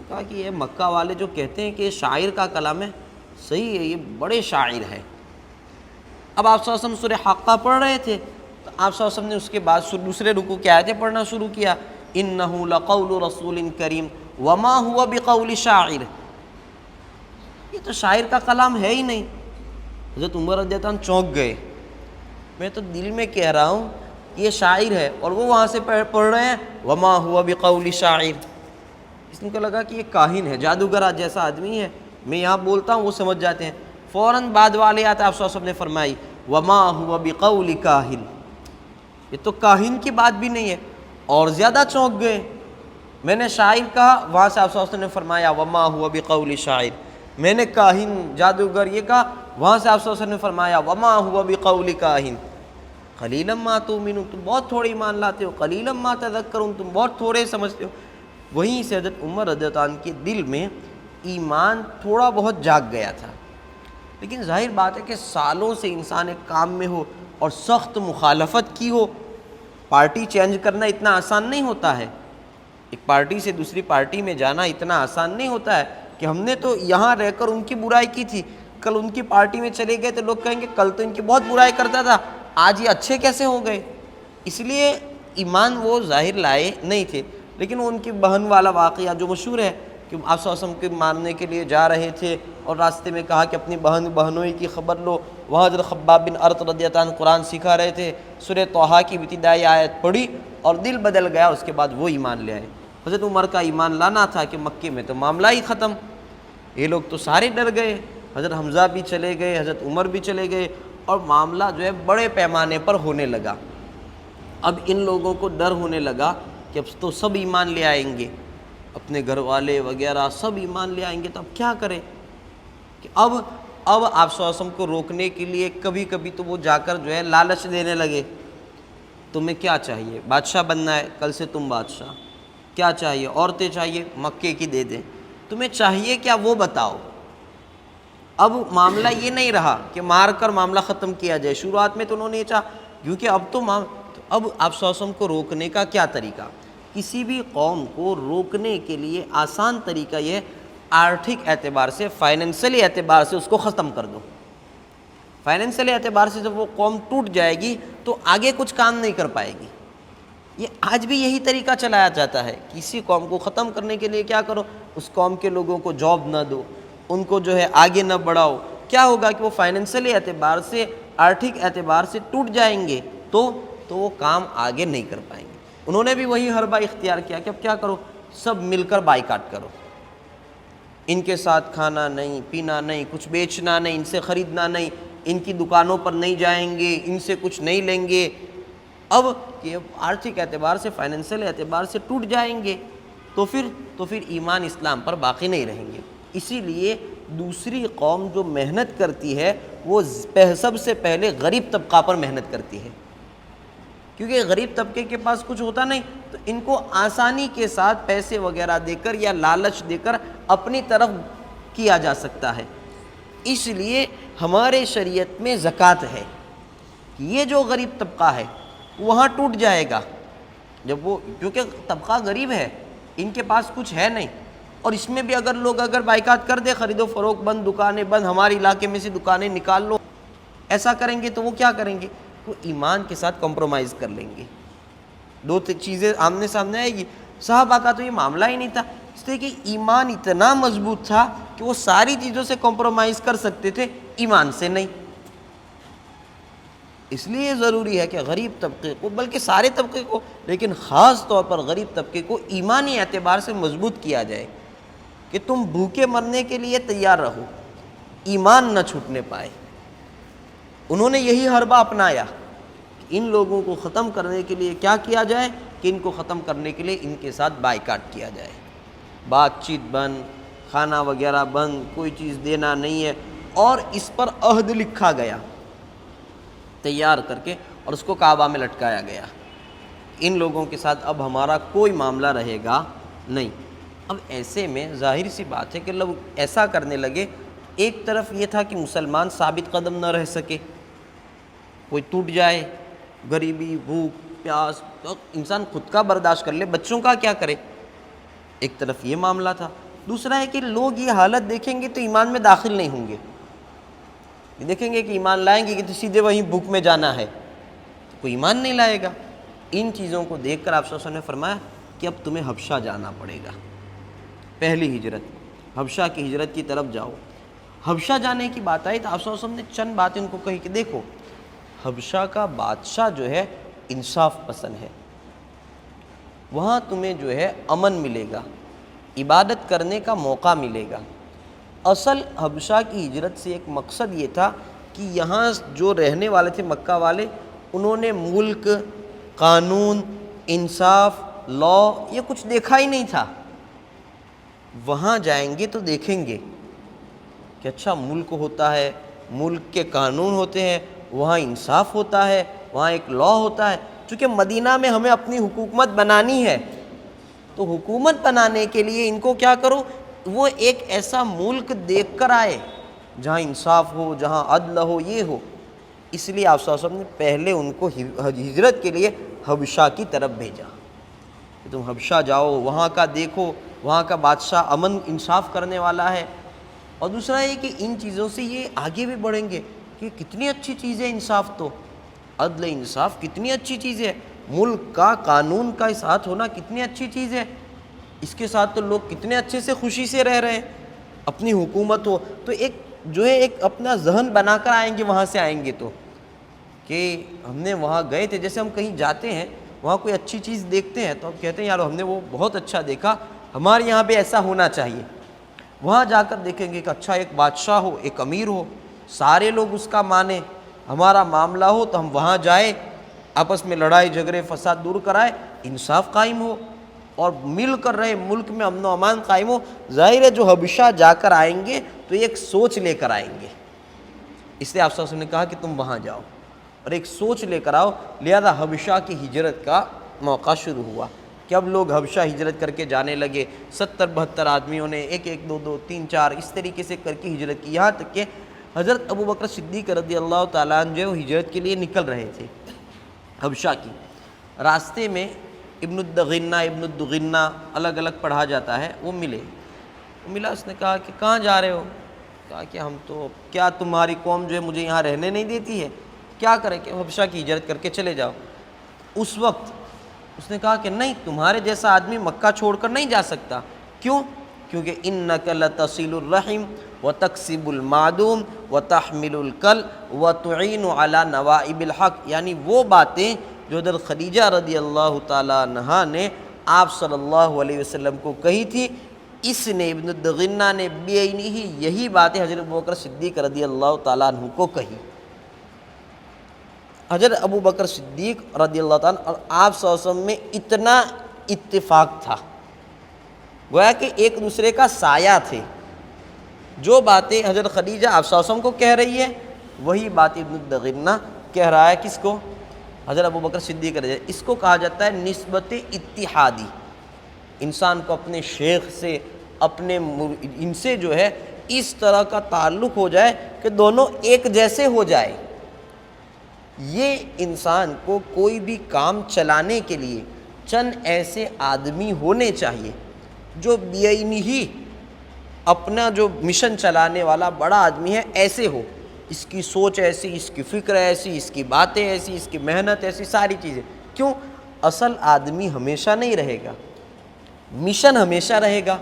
کہا کہ یہ مکہ والے جو کہتے ہیں کہ یہ شاعر کا کلام ہے، صحیح ہے، یہ بڑے شاعر ہے۔ اب آپ صلی اللہ علیہ وسلم سورہ حاقہ پڑھ رہے تھے تو آپ صلی اللہ علیہ وسلم نے اس کے بعد دوسرے رکوع کی آیتیں پڑھنا شروع کیا، اِنَّهُ لَقَوْلُ رَسُولٍ كَرِيمٍ وَمَا هُوَ بِقَوْلِ شَاعِرٍ، یہ تو شاعر کا کلام ہے ہی نہیں۔ حضرت عمر رضی اللہ عنہ چونک گئے، میں تو دل میں کہہ رہا ہوں کہ یہ شاعر ہے، اور وہ وہاں سے پڑھ رہے ہیں وَمَا هُوَ بِقَوْلِ شَاعِرٍ۔ اس کو لگا کہ یہ کاہن ہے، جادوگر جیسا آدمی ہے، میں یہاں بولتا ہوں وہ سمجھ جاتے ہیں۔ فوراً بعد والے آتے آپ صلی اللہ علیہ وسلم نے فرمائی وَمَا هُوَ بِقَوْلِ کاہن، یہ تو کاہن کی بات بھی نہیں ہے، اور زیادہ چونک گئے۔ میں نے شاعر کہا، وہاں سے آپ صلی اللہ علیہ وسلم نے فرمایا وَمَا هُوَ بِقَوْلِ شَاعِر۔ میں نے کاہن جادوگر یہ کہا، وہاں سے آپ صلی اللہ علیہ وسلم نے فرمایا وَمَا هُوَ بِقَوْلِ کاہن قَلِيلًا مَا تُؤْمِنُونَ، تم بہت تھوڑے ایمان لاتے ہو، قَلِيلًا مَا تَذَكَّرُونَ، تم بہت تھوڑے سمجھتے ہو۔ وہیں سے حضرت عمر رضی اللہ عنہ کے دل میں ایمان تھوڑا بہت جاگ گیا تھا، لیکن ظاہر بات ہے کہ سالوں سے انسان ایک کام میں ہو اور سخت مخالفت کی ہو، پارٹی چینج کرنا اتنا آسان نہیں ہوتا ہے، ایک پارٹی سے دوسری پارٹی میں جانا اتنا آسان نہیں ہوتا ہے کہ ہم نے تو یہاں رہ کر ان کی برائی کی تھی، کل ان کی پارٹی میں چلے گئے تو لوگ کہیں گے کل تو ان کی بہت برائی کرتا تھا، آج یہ اچھے کیسے ہو گئے۔ اس لیے ایمان وہ ظاہر لائے نہیں تھے، لیکن ان کی بہن والا واقعہ جو مشہور ہے کہ آپ صلی اللہ علیہ وسلم کے مارنے کے لیے جا رہے تھے اور راستے میں کہا کہ اپنی بہنوئی کی خبر لو، وہاں حضرت خباب بن ارت رضی اللہ عنہ قرآن سکھا رہے تھے، سورہ طٰہٰ کی ابتدائی آیت پڑھی اور دل بدل گیا، اس کے بعد وہ ایمان لے آئے۔ حضرت عمر کا ایمان لانا تھا کہ مکے میں تو معاملہ ہی ختم، یہ لوگ تو سارے ڈر گئے، حضرت حمزہ بھی چلے گئے، حضرت عمر بھی چلے گئے، اور معاملہ جو ہے بڑے پیمانے پر ہونے لگا۔ اب ان لوگوں کو ڈر ہونے لگا کہ اب تو سب ایمان لے آئیں گے، اپنے گھر والے وغیرہ سب ایمان لے آئیں گے، تو اب کیا کریں کہ اب آپ صلی اللہ علیہ وسلم کو روکنے کے لیے کبھی کبھی تو وہ جا کر جو ہے لالچ دینے لگے، تمہیں کیا چاہیے، بادشاہ بننا ہے، کل سے تم بادشاہ، کیا چاہیے، عورتیں چاہیے مکے کی دے دیں، تمہیں چاہیے کیا وہ بتاؤ۔ اب معاملہ یہ نہیں رہا کہ مار کر معاملہ ختم کیا جائے، شروعات میں تو انہوں نے یہ چاہا، کیونکہ اب اب آپ صلی اللہ علیہ وسلم کو روکنے کا کیا طریقہ، کسی بھی قوم کو روکنے کے لیے آسان طریقہ یہ ہے آرتھک اعتبار سے، فائنینشلی اعتبار سے اس کو ختم کر دو۔ فائنینشلی اعتبار سے جب وہ قوم ٹوٹ جائے گی تو آگے کچھ کام نہیں کر پائے گی۔ یہ آج بھی یہی طریقہ چلایا جاتا ہے، کسی قوم کو ختم کرنے کے لیے کیا کرو، اس قوم کے لوگوں کو جاب نہ دو، ان کو جو ہے آگے نہ بڑھاؤ، کیا ہوگا کہ وہ فائنینشلی اعتبار سے، آرتھک اعتبار سے ٹوٹ جائیں گے تو وہ کام آگے نہیں کر پائیں گے۔ انہوں نے بھی وہی حربہ اختیار کیا کہ اب کیا کرو، سب مل کر بائیکاٹ کرو، ان کے ساتھ کھانا نہیں، پینا نہیں، کچھ بیچنا نہیں، ان سے خریدنا نہیں، ان کی دکانوں پر نہیں جائیں گے، ان سے کچھ نہیں لیں گے۔ اب کہ آرتھک اعتبار سے، فائنینشل اعتبار سے ٹوٹ جائیں گے تو پھر ایمان اسلام پر باقی نہیں رہیں گے۔ اسی لیے دوسری قوم جو محنت کرتی ہے وہ سب سے پہلے غریب طبقہ پر محنت کرتی ہے، کیونکہ غریب طبقے کے پاس کچھ ہوتا نہیں تو ان کو آسانی کے ساتھ پیسے وغیرہ دے کر یا لالچ دے کر اپنی طرف کیا جا سکتا ہے۔ اس لیے ہمارے شریعت میں زکوٰۃ ہے، یہ جو غریب طبقہ ہے وہاں ٹوٹ جائے گا جب وہ، کیونکہ طبقہ غریب ہے، ان کے پاس کچھ ہے نہیں، اور اس میں بھی اگر لوگ بائیکاٹ کر دے، خرید و فروخت بند، دکانیں بند، ہمارے علاقے میں سے دکانیں نکال لو، ایسا کریں گے تو وہ کیا کریں گے، وہ ایمان کے ساتھ کمپرومائز کر لیں گے، دو چیزیں آمنے سامنے آئے گی۔ صحابہ کا تو یہ معاملہ ہی نہیں تھا، اس لیے کہ ایمان اتنا مضبوط تھا کہ وہ ساری چیزوں سے کمپرومائز کر سکتے تھے، ایمان سے نہیں۔ اس لیے ضروری ہے کہ غریب طبقے کو، بلکہ سارے طبقے کو، لیکن خاص طور پر غریب طبقے کو ایمانی اعتبار سے مضبوط کیا جائے کہ تم بھوکے مرنے کے لیے تیار رہو، ایمان نہ چھوٹنے پائے۔ انہوں نے یہی حربہ اپنایا، ان لوگوں کو ختم کرنے کے لیے کیا کیا جائے کہ ان کو ختم کرنے کے لیے ان کے ساتھ بائیکاٹ کیا جائے، بات چیت بند، کھانا وغیرہ بند، کوئی چیز دینا نہیں ہے، اور اس پر عہد لکھا گیا تیار کر کے، اور اس کو کعبہ میں لٹکایا گیا، ان لوگوں کے ساتھ اب ہمارا کوئی معاملہ رہے گا نہیں۔ اب ایسے میں ظاہر سی بات ہے کہ لوگ ایسا کرنے لگے، ایک طرف یہ تھا کہ مسلمان ثابت قدم نہ رہ سکے، کوئی ٹوٹ جائے، غریبی، بھوک، پیاس، تو انسان خود کا برداشت کر لے، بچوں کا کیا کرے؟ ایک طرف یہ معاملہ تھا، دوسرا ہے کہ لوگ یہ حالت دیکھیں گے تو ایمان میں داخل نہیں ہوں گے، دیکھیں گے کہ ایمان لائیں گے کہ تو سیدھے وہیں بھوک میں جانا ہے، تو کوئی ایمان نہیں لائے گا۔ ان چیزوں کو دیکھ کر آپ صلی اللہ علیہ وسلم نے فرمایا کہ اب تمہیں حبشہ جانا پڑے گا، پہلی ہجرت حبشہ کی ہجرت کی طرف جاؤ۔ حبشہ جانے کی بات آئی تو آپ صلی اللہ علیہ وسلم نے چند باتیں ان کو کہی کہ دیکھو، حبشہ کا بادشاہ جو ہے انصاف پسند ہے، وہاں تمہیں جو ہے امن ملے گا، عبادت کرنے کا موقع ملے گا۔ اصل حبشہ کی ہجرت سے ایک مقصد یہ تھا کہ یہاں جو رہنے والے تھے مکہ والے، انہوں نے ملک، قانون، انصاف، لا یہ کچھ دیکھا ہی نہیں تھا۔ وہاں جائیں گے تو دیکھیں گے کہ اچھا ملک ہوتا ہے، ملک کے قانون ہوتے ہیں، وہاں انصاف ہوتا ہے، وہاں ایک لا ہوتا ہے۔ چونکہ مدینہ میں ہمیں اپنی حکومت بنانی ہے، تو حکومت بنانے کے لیے ان کو کیا کرو، وہ ایک ایسا ملک دیکھ کر آئے جہاں انصاف ہو، جہاں عدل ہو، یہ ہو۔ اس لیے آپ صلی اللہ علیہ وسلم نے پہلے ان کو ہجرت کے لیے حبشہ کی طرف بھیجا کہ تم حبشہ جاؤ، وہاں کا دیکھو، وہاں کا بادشاہ امن انصاف کرنے والا ہے۔ اور دوسرا یہ کہ ان چیزوں سے یہ آگے بھی بڑھیں گے کہ کتنی اچھی چیز ہے انصاف، تو عدل انصاف کتنی اچھی چیز ہے، ملک کا قانون کا ساتھ ہونا کتنی اچھی چیز ہے، اس کے ساتھ تو لوگ کتنے اچھے سے خوشی سے رہ رہے ہیں، اپنی حکومت ہو تو ایک جو ہے ایک اپنا ذہن بنا کر آئیں گے، وہاں سے آئیں گے تو کہ ہم نے وہاں گئے تھے، جیسے ہم کہیں جاتے ہیں وہاں کوئی اچھی چیز دیکھتے ہیں تو ہم کہتے ہیں یار ہم نے وہ بہت اچھا دیکھا، ہمارے یہاں پہ ایسا ہونا چاہیے۔ وہاں جا کر دیکھیں گے کہ اچھا ایک بادشاہ ہو، ایک امیر ہو، سارے لوگ اس کا مانیں، ہمارا معاملہ ہو تو ہم وہاں جائیں، آپس میں لڑائی جھگڑے فساد دور کرائے، انصاف قائم ہو اور مل کر رہے، ملک میں امن و امان قائم ہو۔ ظاہر ہے جو حبشہ جا کر آئیں گے تو ایک سوچ لے کر آئیں گے، اس لیے آپ صلی اللہ علیہ وسلم نے کہا کہ تم وہاں جاؤ اور ایک سوچ لے کر آؤ۔ لہذا حبشہ کی ہجرت کا موقع شروع ہوا کہ اب لوگ حبشہ ہجرت کر کے جانے لگے، 70-72 آدمیوں نے ایک ایک، دو دو، تین چار اس طریقے سے کر کے ہجرت کی، یہاں تک کہ حضرت ابوبکر صدیق رضی اللہ تعالیٰ عنہ جو ہے وہ ہجرت کے لیے نکل رہے تھے حبشہ کی۔ راستے میں ابن الدغنہ الگ الگ پڑھا جاتا ہے، وہ ملا، اس نے کہا کہ کہاں جا رہے ہو؟ کہا کہ ہم تو، کیا تمہاری قوم جو ہے مجھے یہاں رہنے نہیں دیتی ہے، کیا کریں کہ حبشہ کی ہجرت کر کے چلے جاؤ۔ اس وقت اس نے کہا کہ نہیں، تمہارے جیسا آدمی مکہ چھوڑ کر نہیں جا سکتا۔ کیوں؟ کیونکہ انک لتصل الرحم وتکسب المعدوم وتحمل الکل وتعین علی نوائب الحق، یعنی وہ باتیں جو حضرت خدیجہ رضی اللہ تعالیٰ عنہا نے آپ صلی اللہ علیہ وسلم کو کہی تھی، اس نے ابن الدغنہ نے بعینہ ہی یہی باتیں حضرت ابوبکر صدیق رضی اللہ تعالیٰ عنہ کو کہی۔ حضرت ابوبکر صدیق رضی اللہ تعالیٰ اور آپ صلی اللہ علیہ وسلم میں اتنا اتفاق تھا، گویا کہ ایک دوسرے کا سایہ تھے۔ جو باتیں حضرت خدیجہ آپ صلی اللہ علیہ وسلم کو کہہ رہی ہے، وہی بات ابن الدغنہ کہہ رہا ہے، کس کو؟ حضرت ابوبکر صدیق رضی اللہ۔ اس کو کہا جاتا ہے نسبت اتحادی، انسان کو اپنے شیخ سے، اپنے ان سے جو ہے اس طرح کا تعلق ہو جائے کہ دونوں ایک جیسے ہو جائے۔ یہ انسان کو کوئی بھی کام چلانے کے لیے چند ایسے آدمی ہونے چاہیے جو بعینہ ہی اپنا جو مشن چلانے والا بڑا آدمی ہے ایسے ہو، اس کی سوچ ایسی، اس کی فکر ایسی، اس کی باتیں ایسی، اس کی محنت ایسی، ساری چیزیں۔ کیوں؟ اصل آدمی ہمیشہ نہیں رہے گا، مشن ہمیشہ رہے گا۔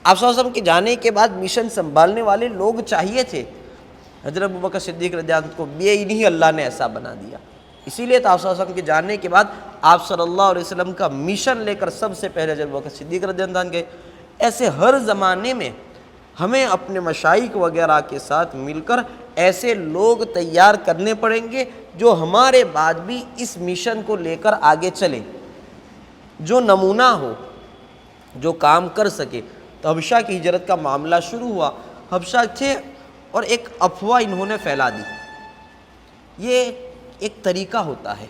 آپ صلی اللہ علیہ وسلم کے جانے کے بعد مشن سنبھالنے والے لوگ چاہیے تھے، حضرت ابوبکر صدیق رضی اللہ عنہ کو بعینہ ہی اللہ نے ایسا بنا دیا۔ اسی لیے تو آپ صلی اللہ علیہ وسلم کے جانے کے بعد آپ صلی اللہ علیہ وسلم کا مشن لے کر سب سے پہلے حضرت ابوبکر صدیق رضی اللہ عنہ گئے۔ ایسے ہر زمانے میں ہمیں اپنے مشائخ وغیرہ کے ساتھ مل کر ایسے لوگ تیار کرنے پڑیں گے جو ہمارے بعد بھی اس مشن کو لے کر آگے چلیں، جو نمونہ ہو، جو کام کر سکے۔ تو حبشہ کی ہجرت کا معاملہ شروع ہوا، حبشہ تھے اور ایک افواہ انہوں نے پھیلا دی۔ یہ ایک طریقہ ہوتا ہے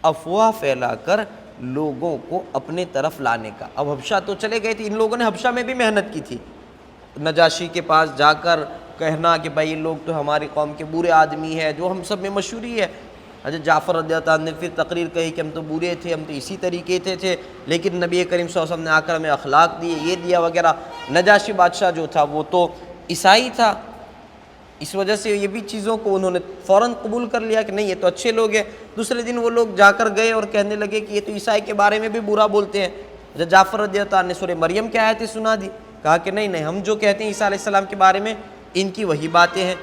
افواہ پھیلا کر لوگوں کو اپنے طرف لانے کا۔ اب حبشہ تو چلے گئے تھے، ان لوگوں نے حبشہ میں بھی محنت کی تھی، نجاشی کے پاس جا کر کہنا کہ بھائی یہ لوگ تو ہماری قوم کے برے آدمی ہے، جو ہم سب میں مشہوری ہے۔ حضرت جعفر رضی اللہ عنہ نے پھر تقریر کہی کہ ہم تو برے تھے، ہم تو اسی طریقے تھے، لیکن نبی کریم صلی اللہ علیہ وسلم نے آ کر ہمیں اخلاق دیے، یہ دیا وغیرہ۔ نجاشی بادشاہ جو تھا وہ تو عیسائی تھا، اس وجہ سے یہ بھی چیزوں کو انہوں نے فوراً قبول کر لیا کہ نہیں یہ تو اچھے لوگ ہیں۔ دوسرے دن وہ لوگ جا کر گئے اور کہنے لگے کہ یہ تو عیسائی کے بارے میں بھی برا بولتے ہیں۔ حضرت جعفر رضی اللہ عنہ نے سورہ مریم کی آیتیں سنا دی، کہا کہ نہیں ہم جو کہتے ہیں عیسیٰ علیہ السلام کے بارے میں ان کی وہی باتیں ہیں،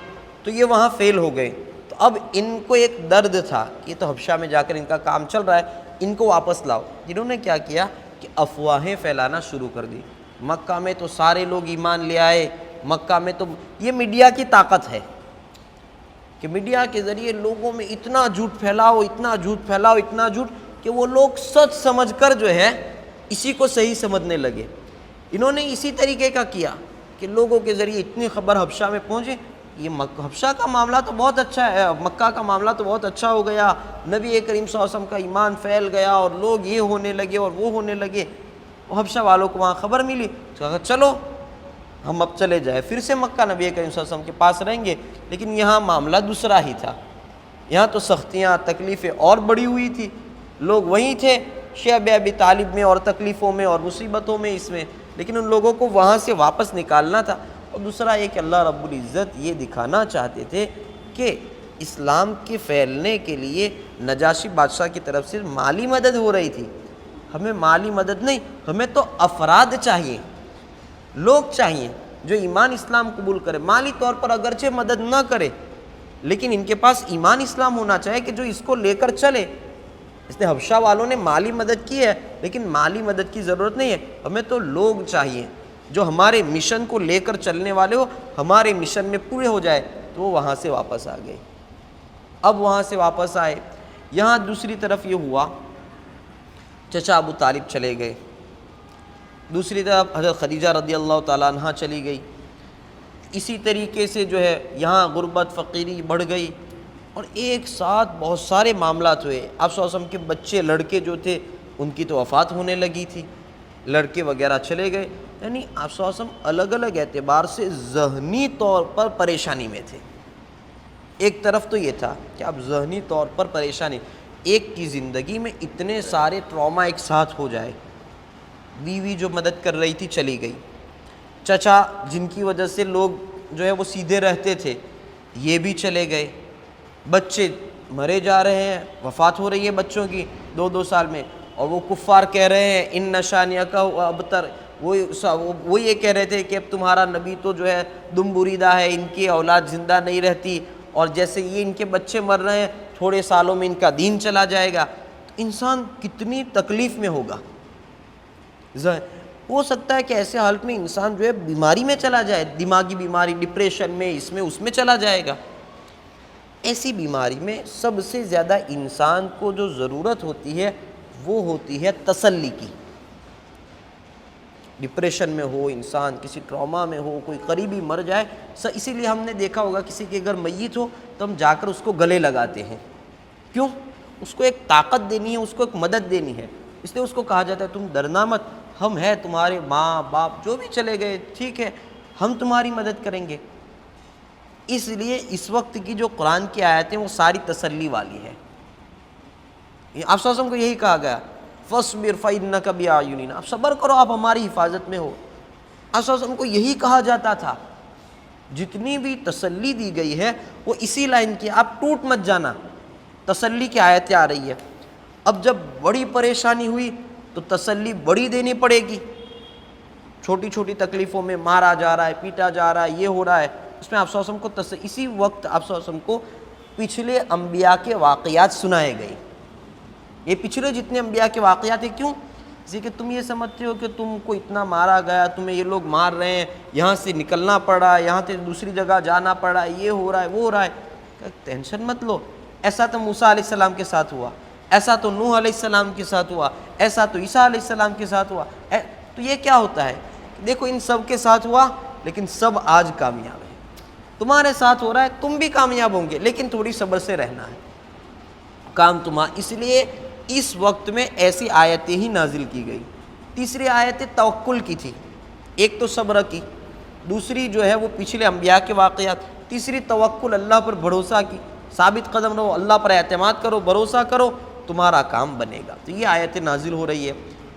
تو یہ وہاں فیل ہو گئے۔ تو اب ان کو ایک درد تھا کہ یہ تو حبشہ میں جا کر ان کا کام چل رہا ہے، ان کو واپس لاؤ۔ جنہوں نے کیا کیا کہ افواہیں پھیلانا شروع کر دی۔ مکہ میں تو سارے لوگ ایمان لے آئے، مکہ میں تو یہ میڈیا کی طاقت ہے کہ میڈیا کے ذریعے لوگوں میں اتنا جھوٹ پھیلاؤ، اتنا جھوٹ پھیلاؤ، اتنا جھوٹ کہ وہ لوگ سچ سمجھ کر جو ہے اسی کو صحیح سمجھنے لگے۔ انہوں نے اسی طریقے کا کیا کہ لوگوں کے ذریعے اتنی خبر حبشہ میں پہنچے، یہ حبشہ کا معاملہ تو بہت اچھا ہے، مکہ کا معاملہ تو بہت اچھا ہو گیا، نبی کریم صلی اللہ علیہ وسلم کا ایمان پھیل گیا اور لوگ یہ ہونے لگے اور وہ ہونے لگے۔ حبشہ والوں کو وہاں خبر ملی، کہا چلو ہم اب چلے جائیں، پھر سے مکہ نبی کریم صلی اللہ علیہ وسلم کے پاس رہیں گے۔ لیکن یہاں معاملہ دوسرا ہی تھا، یہاں تو سختیاں تکلیفیں اور بڑی ہوئی تھی، لوگ وہیں تھے شیعہ ابی طالب میں اور تکلیفوں میں اور مصیبتوں میں اس میں، لیکن ان لوگوں کو وہاں سے واپس نکالنا تھا۔ اور دوسرا یہ کہ اللہ رب العزت یہ دکھانا چاہتے تھے کہ اسلام کے پھیلنے کے لیے نجاشی بادشاہ کی طرف سے مالی مدد ہو رہی تھی۔ ہمیں مالی مدد نہیں، ہمیں تو افراد چاہیے، لوگ چاہیے جو ایمان اسلام قبول کرے، مالی طور پر اگرچہ مدد نہ کرے لیکن ان کے پاس ایمان اسلام ہونا چاہیے کہ جو اس کو لے کر چلے۔ اس نے حبشہ والوں نے مالی مدد کی ہے لیکن مالی مدد کی ضرورت نہیں ہے، ہمیں تو لوگ چاہیے جو ہمارے مشن کو لے کر چلنے والے ہو، ہمارے مشن میں پورے ہو جائے۔ تو وہ وہاں سے واپس آ گئے۔ اب وہاں سے واپس آئے، یہاں دوسری طرف یہ ہوا چچا ابو طالب چلے گئے، دوسری طرف حضرت خدیجہ رضی اللہ تعالیٰ عنہ چلی گئی، اسی طریقے سے جو ہے یہاں غربت فقیری بڑھ گئی اور ایک ساتھ بہت سارے معاملات ہوئے۔ آپ صلی اللہ علیہ وسلم کے بچے لڑکے جو تھے ان کی تو وفات ہونے لگی تھی، لڑکے وغیرہ چلے گئے، یعنی آپ صلی اللہ علیہ وسلم الگ الگ اعتبار سے ذہنی طور پر پریشانی میں تھے۔ ایک طرف تو یہ تھا کہ آپ ذہنی طور پر پریشانی، ایک کی زندگی میں اتنے سارے ٹراما ایک ساتھ ہو جائے، بیوی جو مدد کر رہی تھی چلی گئی، چچا جن کی وجہ سے لوگ جو ہے وہ سیدھے رہتے تھے یہ بھی چلے گئے، بچے مرے جا رہے ہیں، وفات ہو رہی ہے بچوں کی 2 سال میں، اور وہ کفار کہہ رہے ہیں ان نشانیہ کا ابتر، وہ یہ کہہ رہے تھے کہ اب تمہارا نبی تو جو ہے دم بریدہ ہے، ان کی اولاد زندہ نہیں رہتی، اور جیسے یہ ان کے بچے مر رہے ہیں تھوڑے سالوں میں ان کا دین چلا جائے گا۔ انسان کتنی تکلیف میں ہوگا، ہو سکتا ہے کہ ایسے حالت میں انسان جو ہے بیماری میں چلا جائے، دماغی بیماری، ڈپریشن میں، اس میں چلا جائے گا۔ ایسی بیماری میں سب سے زیادہ انسان کو جو ضرورت ہوتی ہے وہ ہوتی ہے تسلی کی۔ ڈپریشن میں ہو انسان، کسی ٹراما میں ہو، کوئی قریبی مر جائے، اسی لیے ہم نے دیکھا ہوگا کسی کے گھر میت ہو تو ہم جا کر اس کو گلے لگاتے ہیں، کیوں؟ اس کو ایک طاقت دینی ہے، اس کو ایک مدد دینی ہے، اس لیے اس کو کہا جاتا ہے تم ڈرنا مت، ہم ہیں تمہارے ماں باپ جو بھی چلے گئے ٹھیک ہے، ہم تمہاری مدد کریں گے۔ اس لیے اس وقت کی جو قرآن کی آیتیں وہ ساری تسلی والی ہے۔ آپ صلی اللہ علیہ وسلم کو یہی کہا گیا فَاصْبِرْ فَإِنَّكَ بِأَعْيُنِنَا، آپ صبر کرو آپ ہماری حفاظت میں ہو۔ آپ صلی اللہ علیہ وسلم کو یہی کہا جاتا تھا، جتنی بھی تسلی دی گئی ہے وہ اسی لائن کی، آپ ٹوٹ مت جانا، تسلی کی آیتیں آ رہی ہے۔ اب جب بڑی پریشانی ہوئی تو تسلی بڑی دینی پڑے گی، چھوٹی چھوٹی تکلیفوں میں مارا جا رہا ہے، پیٹا جا رہا ہے، یہ ہو رہا ہے، اس میں آپ صلی اللہ علیہ وسلم کو اسی وقت آپ صلی اللہ علیہ وسلم کو پچھلے انبیاء کے واقعات سنائے گئے۔ یہ پچھلے جتنے انبیاء کے واقعات ہیں، کیوں؟ اسی کہ تم یہ سمجھتے ہو کہ تم کو اتنا مارا گیا، تمہیں یہ لوگ مار رہے ہیں، یہاں سے نکلنا پڑا، یہاں سے دوسری جگہ جانا پڑا، یہ ہو رہا ہے وہ ہو رہا ہے، ٹینشن مت لو، ایسا تو موسیٰ علیہ السلام کے ساتھ ہوا، ایسا تو نوح علیہ السلام کے ساتھ ہوا، ایسا تو عیسیٰ علیہ السلام کے ساتھ ہوا۔ تو یہ کیا ہوتا ہے؟ دیکھو ان سب کے ساتھ ہوا لیکن سب آج کامیاب ہیں، تمہارے ساتھ ہو رہا ہے تم بھی کامیاب ہوں گے، لیکن تھوڑی صبر سے رہنا ہے، کام تمہارا۔ اس لیے اس وقت میں ایسی آیتیں ہی نازل کی گئی۔ تیسری آیت توکل کی تھی، ایک تو صبر کی، دوسری جو ہے وہ پچھلے انبیاء کے واقعات، تیسری توکل اللہ پر بھروسہ کی۔ ثابت قدم رہو، اللہ پر اعتماد کرو، بھروسہ کرو، تمہارا کام بنے گا۔ تو یہ آیت نازل ہو رہی ہے،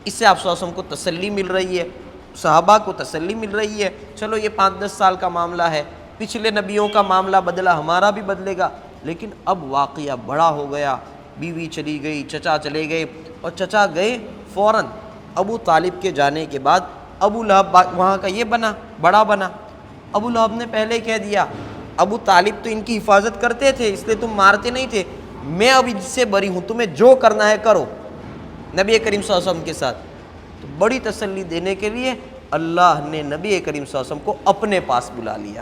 اس سے آپ صلی اللہ علیہ وسلم کو تسلی مل رہی ہے، صحابہ کو تسلی مل رہی ہے۔ چلو یہ 5-10 سال کا معاملہ ہے، پچھلے نبیوں کا معاملہ بدلا، ہمارا بھی بدلے گا، لیکن اب واقعہ بڑا ہو گیا، بیوی چلی گئی، چچا چلے گئے، اور چچا گئے فوراً ابو طالب کے جانے کے بعد ابو لہب وہاں کا یہ بنا، بڑا بنا۔ ابو لہب نے پہلے کہہ دیا، ابو طالب تو ان کی حفاظت کرتے تھے اس لیے تم مارتے نہیں تھے، میں اب اس سے بری ہوں، تمہیں جو کرنا ہے کرو نبی کریم صلی اللہ علیہ وسلم کے ساتھ۔ تو بڑی تسلی دینے کے لیے اللہ نے نبی کریم صلی اللہ علیہ وسلم کو اپنے پاس بلا لیا،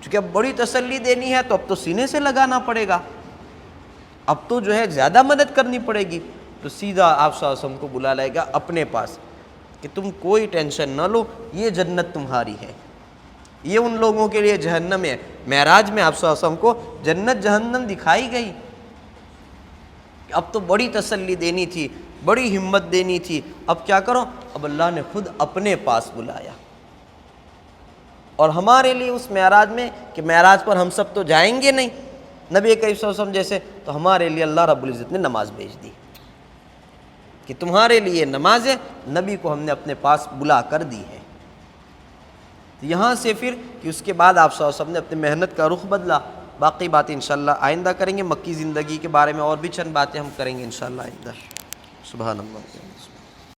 چونکہ اب بڑی تسلی دینی ہے تو اب تو سینے سے لگانا پڑے گا، اب تو جو ہے زیادہ مدد کرنی پڑے گی۔ تو سیدھا آپ صلی اللہ علیہ وسلم کو بلا لائے گا اپنے پاس کہ تم کوئی ٹینشن نہ لو، یہ جنت تمہاری ہے، یہ ان لوگوں کے لیے جہنم ہے۔ معراج میں آپ صلی اللہ علیہ وسلم کو جنت جہنم دکھائی گئی، اب تو بڑی تسلی دینی تھی، بڑی ہمت دینی تھی، اب کیا کرو، اب اللہ نے خود اپنے پاس بلایا۔ اور ہمارے لیے اس معراج میں کہ معراج پر ہم سب تو جائیں گے نہیں نبی کریم صلی اللہ علیہ وسلم جیسے، تو ہمارے لیے اللہ رب العزت نے نماز بھیج دی کہ تمہارے لیے نماز ہے، نبی کو ہم نے اپنے پاس بلا کر دی ہے۔ تو یہاں سے پھر کہ اس کے بعد آپ صلی اللہ علیہ وسلم نے اپنی محنت کا رخ بدلا۔ باقی باتیں انشاءاللہ آئندہ کریں گے، مکی زندگی کے بارے میں اور بھی چند باتیں ہم کریں گے انشاءاللہ آئندہ۔ سبحان اللہ۔